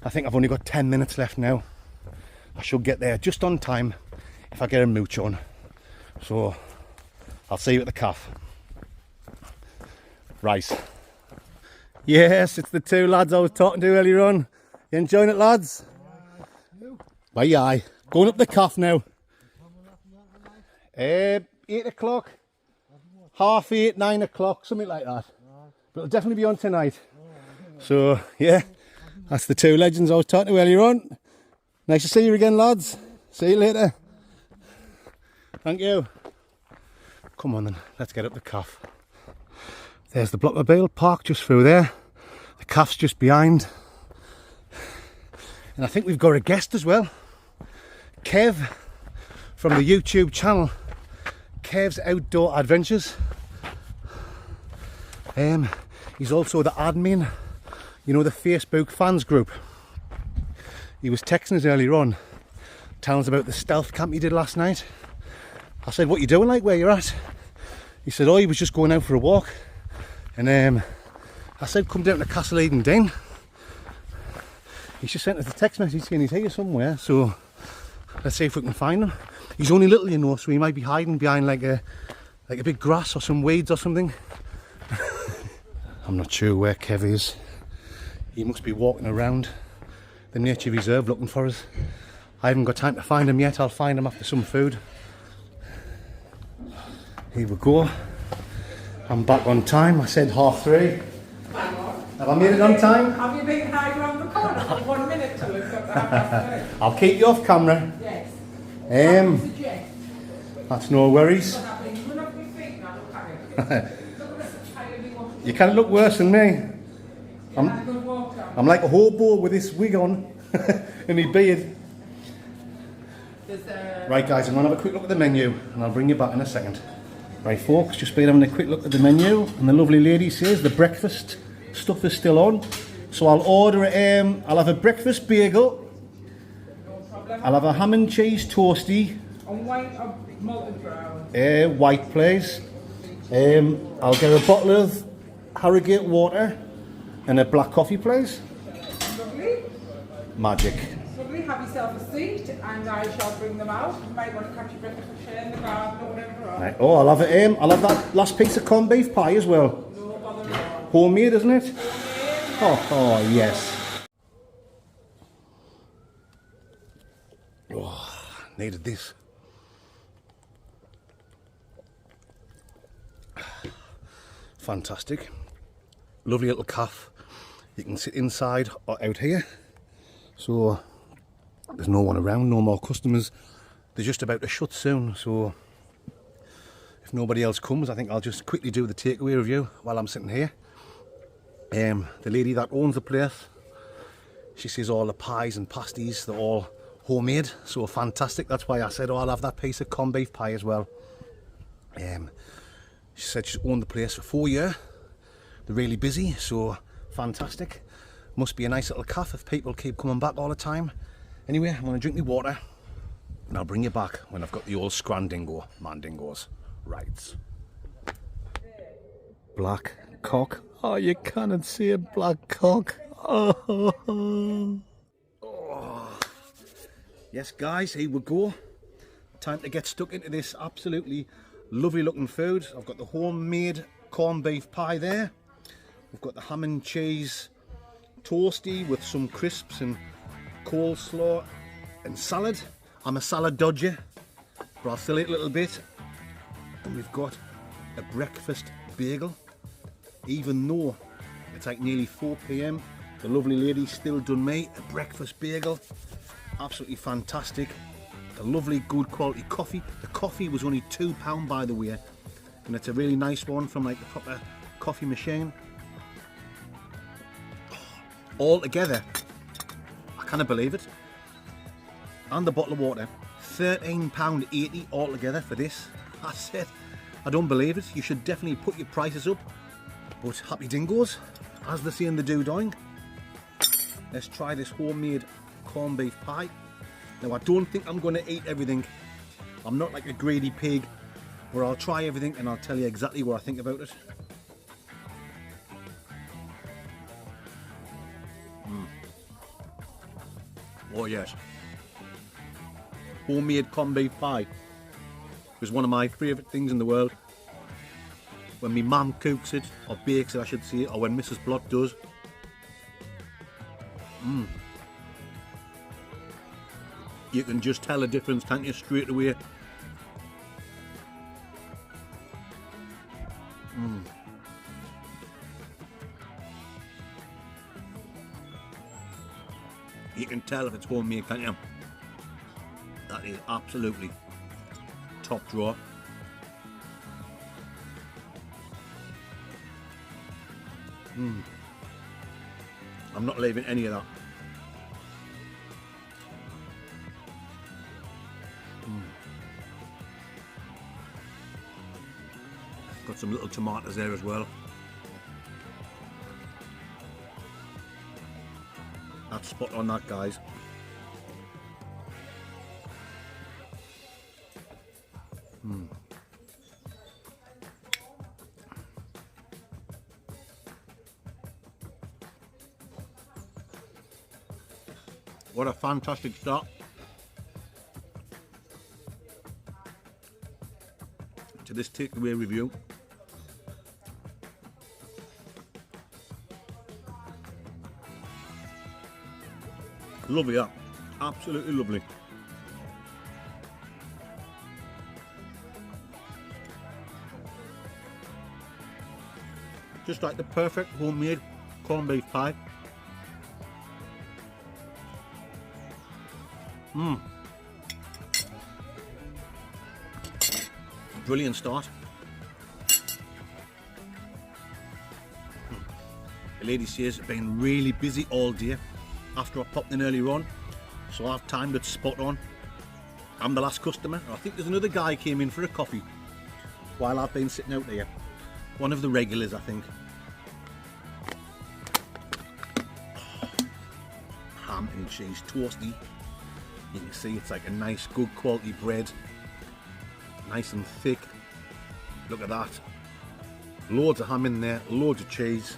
I think I've only got 10 minutes left now. I should get there just on time if I get a mooch on. So I'll see you at the calf. Right. Yes, it's the two lads I was talking to earlier on. You enjoying it, lads? Aye, aye. Going up the calf now. 8 o'clock, 8:30, 9 o'clock, something like that. But it'll definitely be on tonight. So yeah, that's the two legends I was talking to earlier on. Nice to see you again, lads. See you later. Thank you. Come on then, let's get up the calf. There's the Blockmobile park just through there. The calf's just behind. And I think we've got a guest as well. Kev from the YouTube channel, Kevs Outdoor Adventures. He's also the admin, you know, the Facebook fans group. He was texting us earlier on, telling us about the stealth camp he did last night. I said, what you doing, like, where you're at? He said, oh, he was just going out for a walk. And I said come down to Castle Eden Den. He's just sent us a text message saying he's here somewhere, so let's see if we can find him. He's only little, you know, so he might be hiding behind like a big grass or some weeds or something. I'm not sure where Kev is. He must be walking around the nature reserve looking for us. I haven't got time to find him yet. I'll find him after some food. Here we go. I'm back on time. I said 3:30. Have I made it on time? Have you been hiding around the corner for 1 minute till it's got that? I'll keep you off camera. Yes. Suggest. That's no worries. Run up your feet now, look at it. You can't look worse than me. I'm like a hobo with this wig on and my beard. Right guys, I'm going to have a quick look at the menu and I'll bring you back in a second. Right folks, just been having a quick look at the menu and the lovely lady says the breakfast stuff is still on. So I'll order, I'll have a breakfast bagel. I'll have a ham and cheese toasty. On white or malted brown? White please. I'll get a bottle of Harrogate water and a black coffee please. Lovely. Magic. Lovely, have yourself a seat and I shall bring them out. You might want to catch your breakfast for share in the garden or whatever. Right. Oh, I'll have it. I'll have that last piece of corned beef pie as well. No bother at all. Homemade, isn't it? Homemade. Oh, yes. Oh, needed this. Fantastic. Lovely little cafe. You can sit inside or out here. So there's no one around, no more customers. They're just about to shut soon, so if nobody else comes, I think I'll just quickly do the takeaway review while I'm sitting here. The lady that owns the place, she says all the pies and pasties, they're all homemade, so fantastic. That's why I said, oh, I'll have that piece of corned beef pie as well. She said she's owned the place for 4 years. They're really busy, so fantastic. Must be a nice little cafe if people keep coming back all the time. Anyway, I'm going to drink my water and I'll bring you back when I've got the old scrandingo mandingos. Right. Black cock. Oh, you cannot see a black cock. Oh. Yes, guys, here we go. Time to get stuck into this absolutely lovely looking food. I've got the homemade corned beef pie there. We've got the ham and cheese toasty with some crisps and coleslaw and salad. I'm a salad dodger, but I'll still eat a little bit. And we've got a breakfast bagel. Even though it's like nearly 4 p.m, the lovely lady still done me a breakfast bagel. Absolutely fantastic. A lovely good quality coffee. The coffee was only £2 by the way, and it's a really nice one from like the proper coffee machine. All together, I cannot believe it. And the bottle of water, £13.80 altogether for this. I said, I don't believe it. You should definitely put your prices up. But happy dingoes, as they say in the doo-doing. Let's try this homemade corned beef pie. Now I don't think I'm going to eat everything. I'm not like a greedy pig, but I'll try everything and I'll tell you exactly what I think about it. Oh yes. Homemade corned beef pie is one of my favourite things in the world. When my mum cooks it, or bakes it I should say, or when Mrs. Blott does. You can just tell the difference, can't you, straight away. You can tell if it's homemade, can't you? That is absolutely top drawer. I'm not leaving any of that. Got some little tomatoes there as well. That's spot on that, guys. What a fantastic start to this takeaway review. Lovely, yeah. Absolutely lovely. Just like the perfect homemade corned beef pie. Brilliant start. The lady says been really busy all day after I popped in earlier on, so I've timed it spot on. I'm the last customer. I think there's another guy came in for a coffee while I've been sitting out there. One of the regulars, I think. Ham and cheese toasty. You can see it's like a nice, good quality bread. Nice and thick. Look at that. Loads of ham in there, loads of cheese.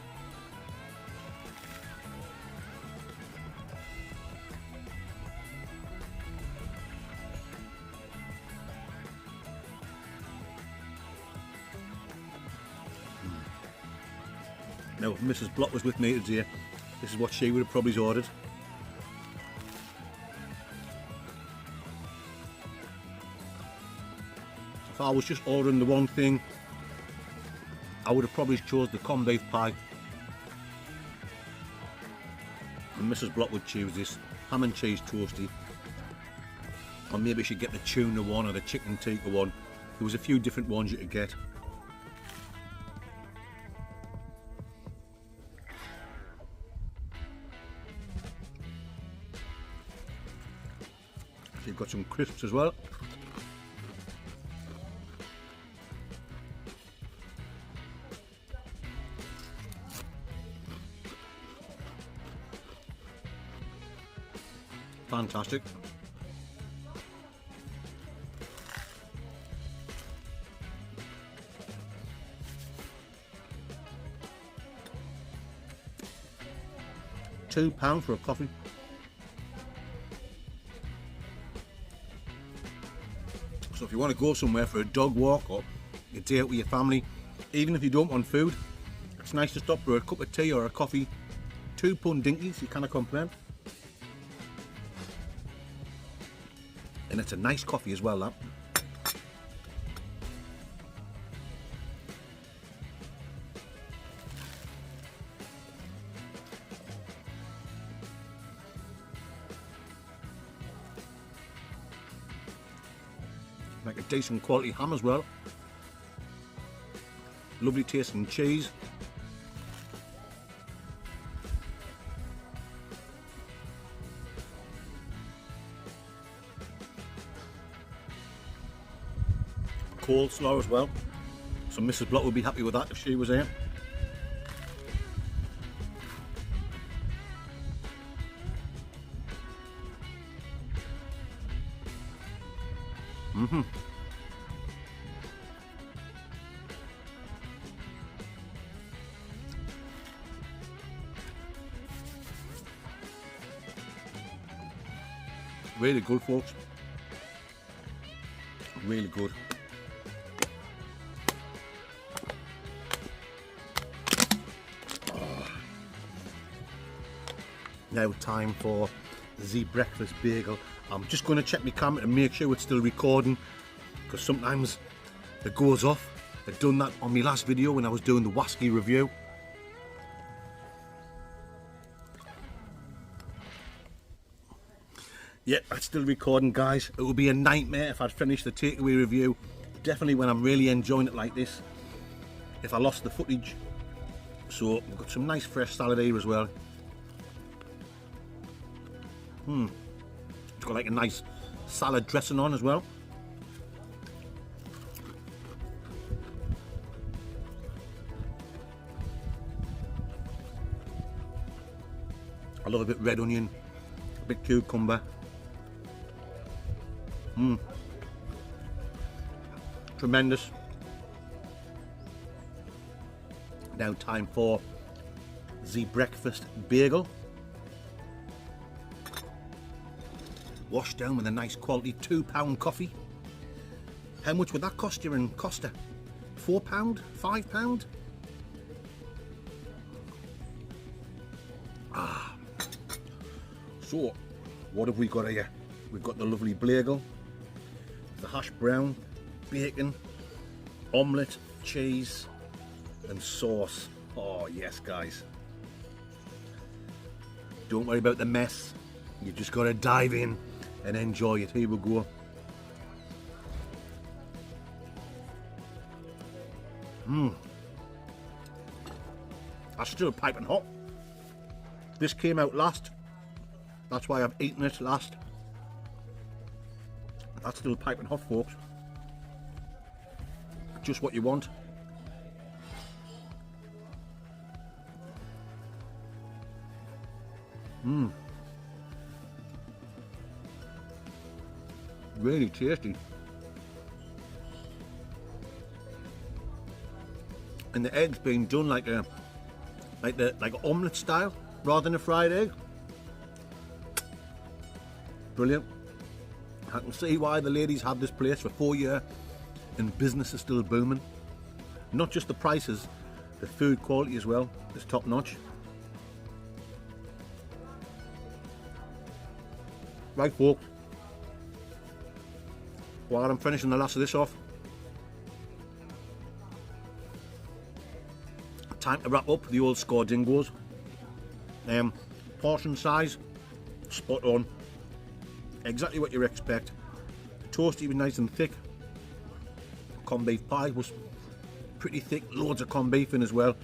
Now, if Mrs. Block was with me today, this is what she would have probably ordered. If I was just ordering the one thing, I would have probably chose the corned beef pie. And Mrs. Block would choose this ham and cheese toasty. Or maybe she'd get the tuna one or the chicken tikka one. There was a few different ones you could get. You've got some crisps as well. Fantastic. £2 for a coffee. So if you want to go somewhere for a dog walk or a day out with your family, even if you don't want food, it's nice to stop for a cup of tea or a coffee. £2 dinkies, you cannot complain. And it's a nice coffee as well, that. Like a decent quality ham as well. Lovely tasting cheese. Coleslaw as well. So Mrs. Block would be happy with that if she was here. Really good, folks. Really good. Now time for the breakfast bagel. I'm just going to check my camera to make sure it's still recording, because sometimes it goes off. I'd done that on my last video when I was doing the Wasky review. Yeah, that's still recording, guys. It would be a nightmare if I'd finished the takeaway review. Definitely when I'm really enjoying it like this, if I lost the footage. So we've got some nice fresh salad here as well. It's got like a nice salad dressing on as well. I love a bit red onion, a bit cucumber. Tremendous. Now time for the breakfast bagel. washed down with a nice quality £2 coffee. How much would that cost you in Costa? £4? £5? So, what have we got here? We've got the lovely bagel, the hash brown, bacon, omelette, cheese and sauce. Oh yes guys. Don't worry about the mess. You just got to dive in and enjoy it. Here we go. That's still piping hot. This came out last. That's why I've eaten it last. That's still piping hot, folks. Just what you want. Really tasty. And the egg's being done like an omelette style rather than a fried egg. Brilliant. I can see why the ladies have this place for 4 years and business is still booming. Not just the prices, the food quality as well is top notch. Right folks, while I'm finishing the last of this off, time to wrap up the old score dingos. Portion size, spot on. Exactly what you expect. Toasty was nice and thick. Corned beef pie was pretty thick, loads of corned beef in as well.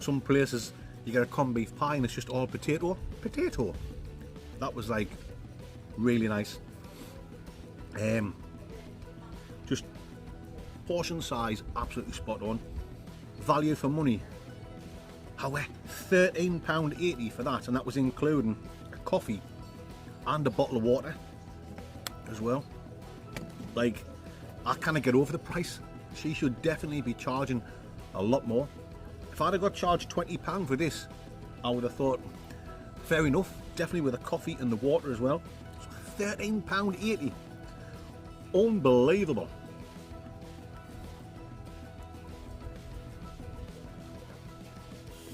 Some places you get a corned beef pie and it's just all potato. That was like really nice. Just portion size absolutely spot on. Value for money. However, £13.80 for that, and that was including a coffee and a bottle of water as well. Like, I can't get over the price. She should definitely be charging a lot more. If I'd have got charged £20 for this, I would have thought, fair enough, definitely with the coffee and the water as well. So £13.80. Unbelievable.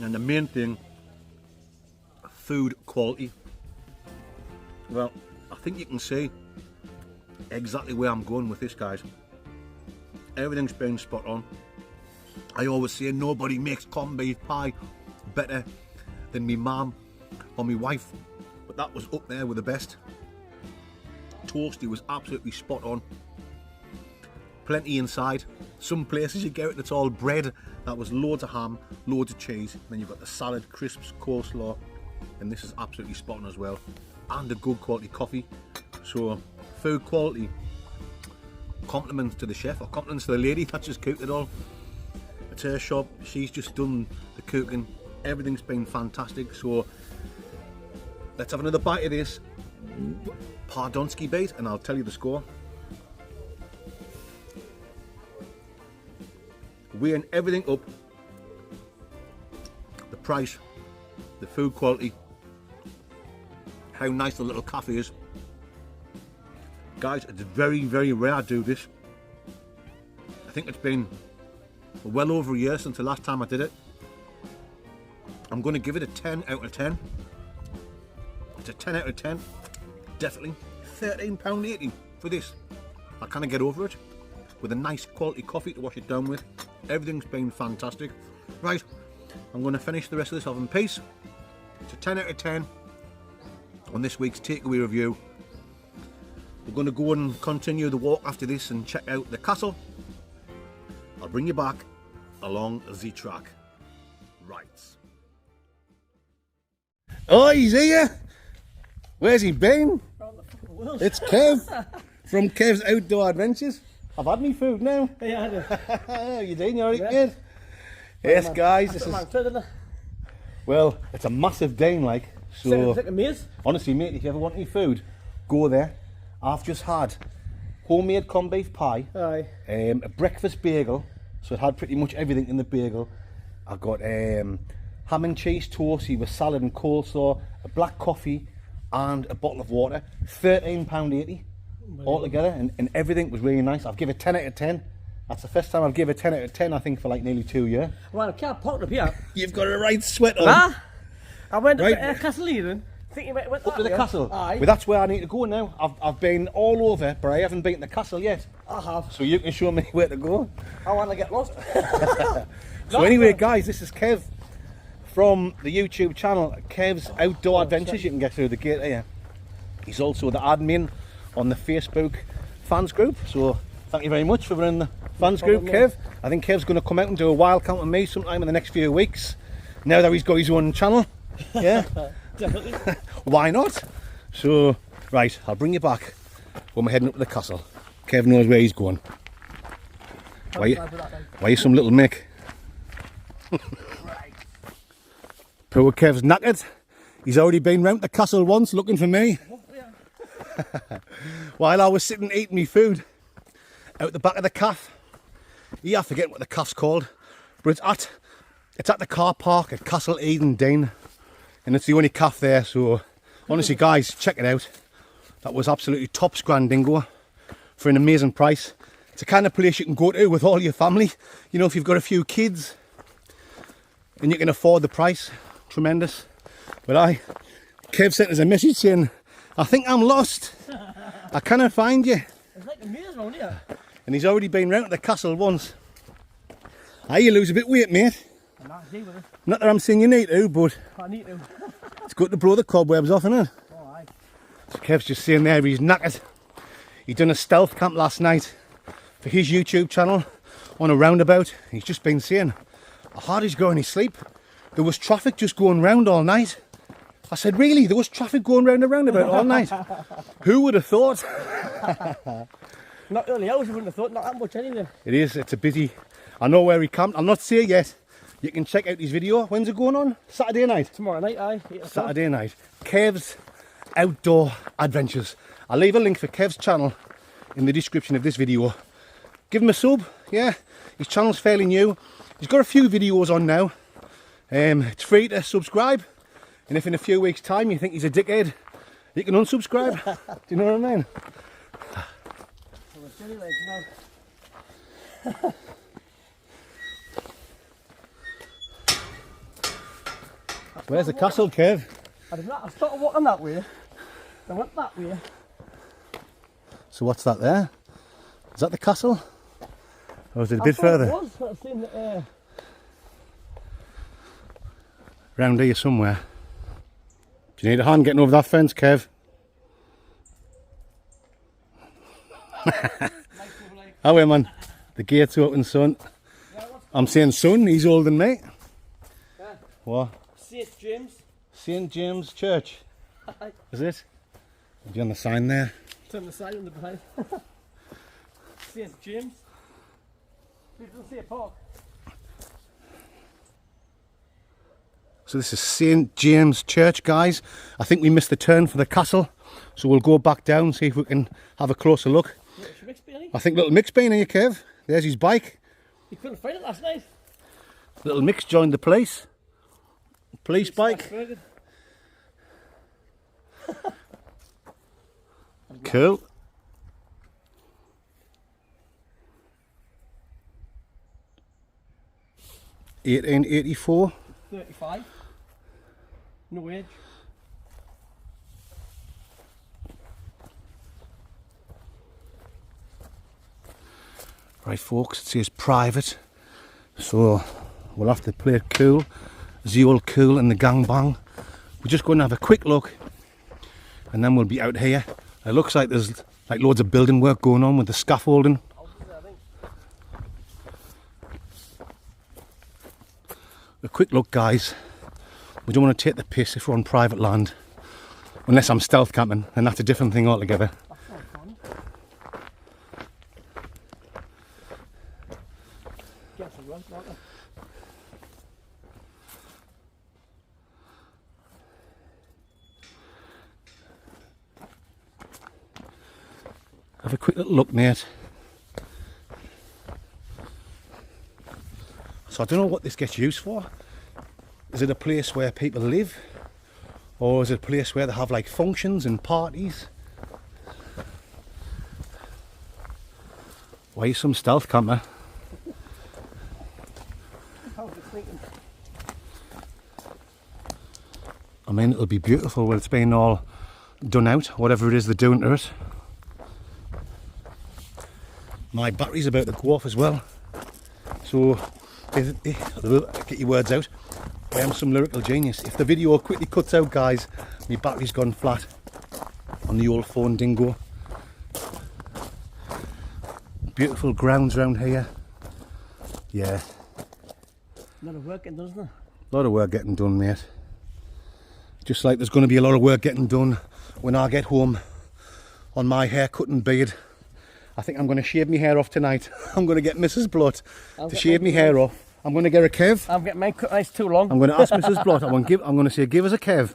And the main thing, food quality. Well, I think you can see exactly where I'm going with this, guys. Everything's been spot on. I always say nobody makes corned beef pie better than me mum or me wife, but that was up there with the best. Toasty was absolutely spot on. Plenty inside. Some places you get it, it's all bread. That was loads of ham, loads of cheese. Then you've got the salad, crisps, coleslaw, and this is absolutely spot on as well. And a good quality coffee. So food quality, compliments to the chef, or compliments to the lady that just cooked it all. It's her shop, she's just done the cooking. Everything's been fantastic. So let's have another bite of this Pardonsky bait and I'll tell you the score. Weighing everything up, the price, the food quality, how nice the little cafe is. Guys, it's very, very rare I do this. I think it's been well over a year since the last time I did it. I'm going to give it a 10 out of 10. It's a 10 out of 10, definitely. £13.80 for this. I can't get over it. With a nice quality coffee to wash it down with. Everything's been fantastic. Right, I'm going to finish the rest of this off in peace. It's a 10 out of 10 on this week's takeaway review. We're going to go and continue the walk after this and check out the castle. I'll bring you back along the track. Right. Oh, he's here! Where's he been? It's Kev from Kev's Outdoor Adventures. I've had me food now. Yeah, How you doing? You alright, kid? Yes, guys. This is, well, it's a massive Dane, like. So, honestly, mate, if you ever want any food, go there. I've just had homemade corned beef pie, a breakfast bagel, so it had pretty much everything in the bagel. I got ham and cheese toasty with salad and coleslaw, a black coffee, and a bottle of water. £13.80 altogether, and everything was really nice. I've given it 10 out of 10. That's the first time I've given it 10 out of 10, I think, for like nearly 2 years. Well, I can't park up here. You've got a right sweat on. Nah. I went Right. up to Castle Eden, thinking about went Up to the castle. Aye. Well, that's where I need to go now. I've been all over, but I haven't been to the castle yet. I have. So you can show me where to go. I want to get lost. So anyway, guys, this is Kev from the YouTube channel Kev's Outdoor Adventures. You can get through the gate here. He's also the admin on the Facebook fans group. So thank you very much for running the fans group, Kev. I think Kev's going to come out and do a wild count with me sometime in the next few weeks. Now that he's got his own channel. Yeah. Definitely. Why not? So, right, I'll bring you back when we're heading up to the castle. Kev knows where he's going. Why you some little Mick? Poor Kev's knackered. He's already been round the castle once looking for me. While I was sitting eating me food out the back of the calf. Yeah, I forget what the calf's called, but it's at the car park at Castle Eden, Dene, and it's the only calf there. So honestly, guys, check it out. That was absolutely top scran dingo for an amazing price. It's the kind of place you can go to with all your family. You know, if you've got a few kids and you can afford the price, tremendous. But Kev sent us a message saying, I think I'm lost. I cannot find you. It's like a maze round here. And he's already been round to the castle once. You lose a bit of weight, mate. I'm not deal with it. Not that I'm saying you need to, but I need to. it's good to blow the cobwebs off, isn't it? Oh, aye. So Kev's just saying there he's knackered. He done a stealth camp last night for his YouTube channel on a roundabout. He's just been saying how hard he's going to sleep. There was traffic just going round all night. I said, really? There was traffic going round the roundabout all night? Who would have thought? Not early hours, I wouldn't have thought, not that much anyway. It is, it's a busy. I know where he camped. I'll not say yet. You can check out his video. When's it going on? Saturday night? Tomorrow night, aye. Saturday night. Kev's Outdoor Adventures. I'll leave a link for Kev's channel in the description of this video. Give him a sub, yeah. His channel's fairly new. He's got a few videos on now. It's free to subscribe. And if in a few weeks' time you think he's a dickhead, you can unsubscribe. Do you know what I mean? Where's the castle, Kev? I started walking that way. I went that way. So what's that there? Is that the castle? Or is it a bit further? It was. I've seen that, Round here somewhere. Do you need a hand getting over that fence, Kev? Oh, wait, man. The gate's open, son. I'm saying son, he's older than me. Yeah. What? St. James. St. James Church. Is it? Have you on the sign there? It's on the side on the behind. St. James. It doesn't say a park. So this is St. James Church, guys. I think we missed the turn for the castle. So we'll go back down, see if we can have a closer look. I think little Mick's been here, Kev. There's his bike. You couldn't find it last night. Little Mick's joined the police. Police bike. Cool. 1884. 35. No wage. Right, folks, it says private, so we'll have to play it cool, the old cool and the gangbang. We're just going to have a quick look, and then we'll be out here. It looks like there's like loads of building work going on with the scaffolding. A quick look, guys. We don't want to take the piss if we're on private land, unless I'm stealth camping, and that's a different thing altogether. Have a quick little look, mate. So I don't know what this gets used for. Is it a place where people live? Or is it a place where they have like functions and parties? Why some stealth camper? I mean, it'll be beautiful when it's been all done out, whatever it is they're doing to it. My battery's about to go off as well, so get your words out. I am some lyrical genius. If the video quickly cuts out, guys, my battery's gone flat on the old phone dingo. Beautiful grounds around here. Yeah. A lot of work getting done, isn't there? A lot of work getting done, mate. Just like there's going to be a lot of work getting done when I get home on my haircut and beard. I think I'm going to shave my hair off tonight. I'm going to get Mrs. Blunt to shave my hair off. I'm going to get a Kev. I'm getting mine cut nice too long. I'm going to ask Mrs. Blunt. I'm going to say, give us a Kev.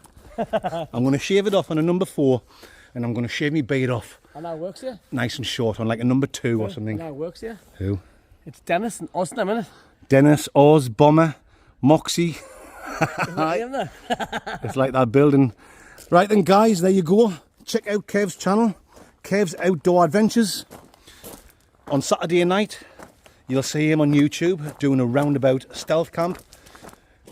I'm going to shave it off on a number 4, and I'm going to shave my beard off. And that works here? Nice and short on like a number 2 or something. And that works here? Who? It's Dennis and Oz, isn't it? Dennis, Oz, Bomber, Moxie. It's like that building. Right then, guys, there you go. Check out Kev's channel, Kev's Outdoor Adventures. On Saturday night, you'll see him on YouTube doing a roundabout stealth camp.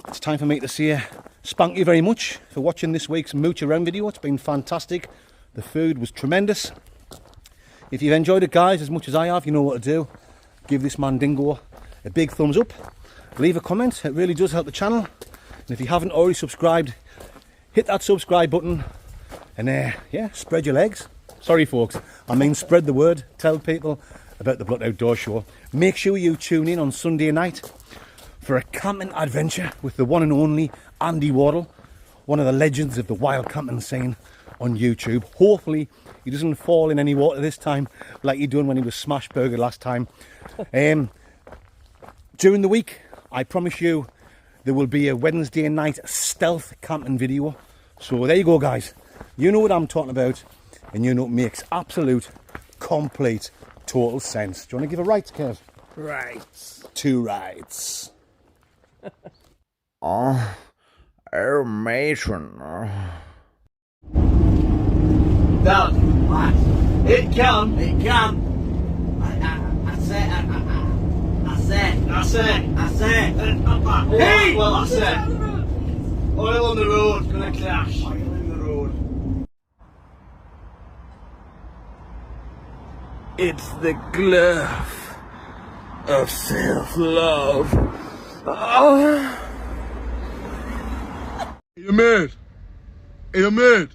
It's time for me to say thank you very much for watching this week's Mooch Around video. It's been fantastic. The food was tremendous. If you've enjoyed it, guys, as much as I have, you know what to do. Give this man Dingo a big thumbs up. Leave a comment. It really does help the channel. And if you haven't already subscribed, hit that subscribe button and yeah, spread your legs. Sorry folks, I mean spread the word. Tell people about the Blood Outdoor Show. Make sure you tune in on Sunday night for a camping adventure with the one and only Andy Wardle, one of the legends of the wild camping scene on YouTube. Hopefully he doesn't fall in any water this time like he done when he was smash burger last time. During the week, I promise you, there will be a Wednesday night stealth camping video. So there you go, guys. You know what I'm talking about, and you know it makes absolute, complete, total sense. Do you want to give a right, Kev? Right. 2 rights. Oh, matron. Down. What? It can. It can. I said. Hey! Well, I said. Oil on the road, gonna clash. Oil in the road. It's the glove of self-love. Oh. Hey, mate. Hey, mate.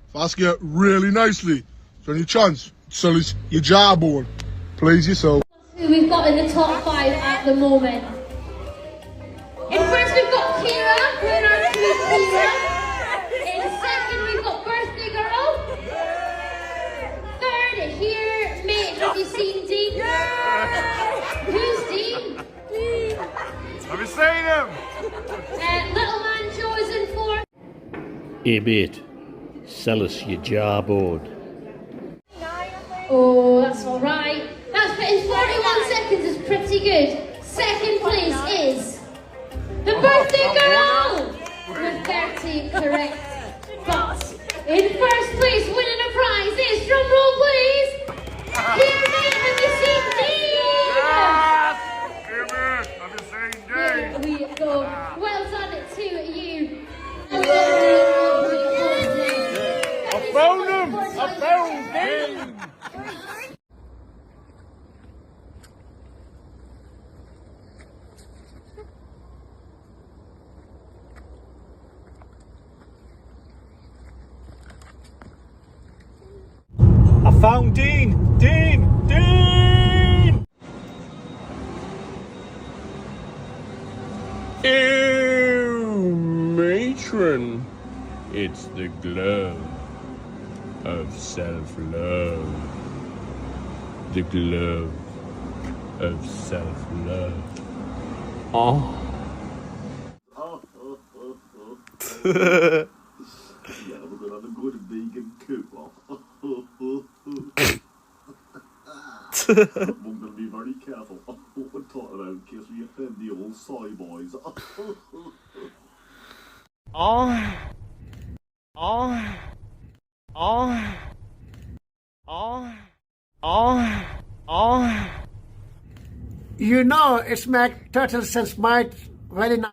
If I ask you really nicely, is there any chance sell your jawbone? Please yourself. Who we've got in the top 5 at the moment. In first we've got Kira, we're our sweet Kira. In second we've got Birthday Girl. Third here, mate, have you seen Dean? Who's Dean? Have you seen him? Little Man Joe's in 4th. Hey mate, sell us your jawbone. Oh, that's alright. That's put in 41 seconds is pretty good. Second place is the Birthday Girl with 30 correct. But in first place, winning a prize is, drum roll please, here mate, have you seen Dene? Here, mate. Have you seen Dene? Here we go. Well done to you. I found him! I found Dene! I found Dean! Dean! Dean! Ew, matron. It's the glove of self-love. The glove of self-love. Oh. Yeah, we're gonna have a good vegan cook-off. I'm gonna be very careful what we're talking about in case we offend the old soy boys. Oh. You know, it's make total sense. My very nice.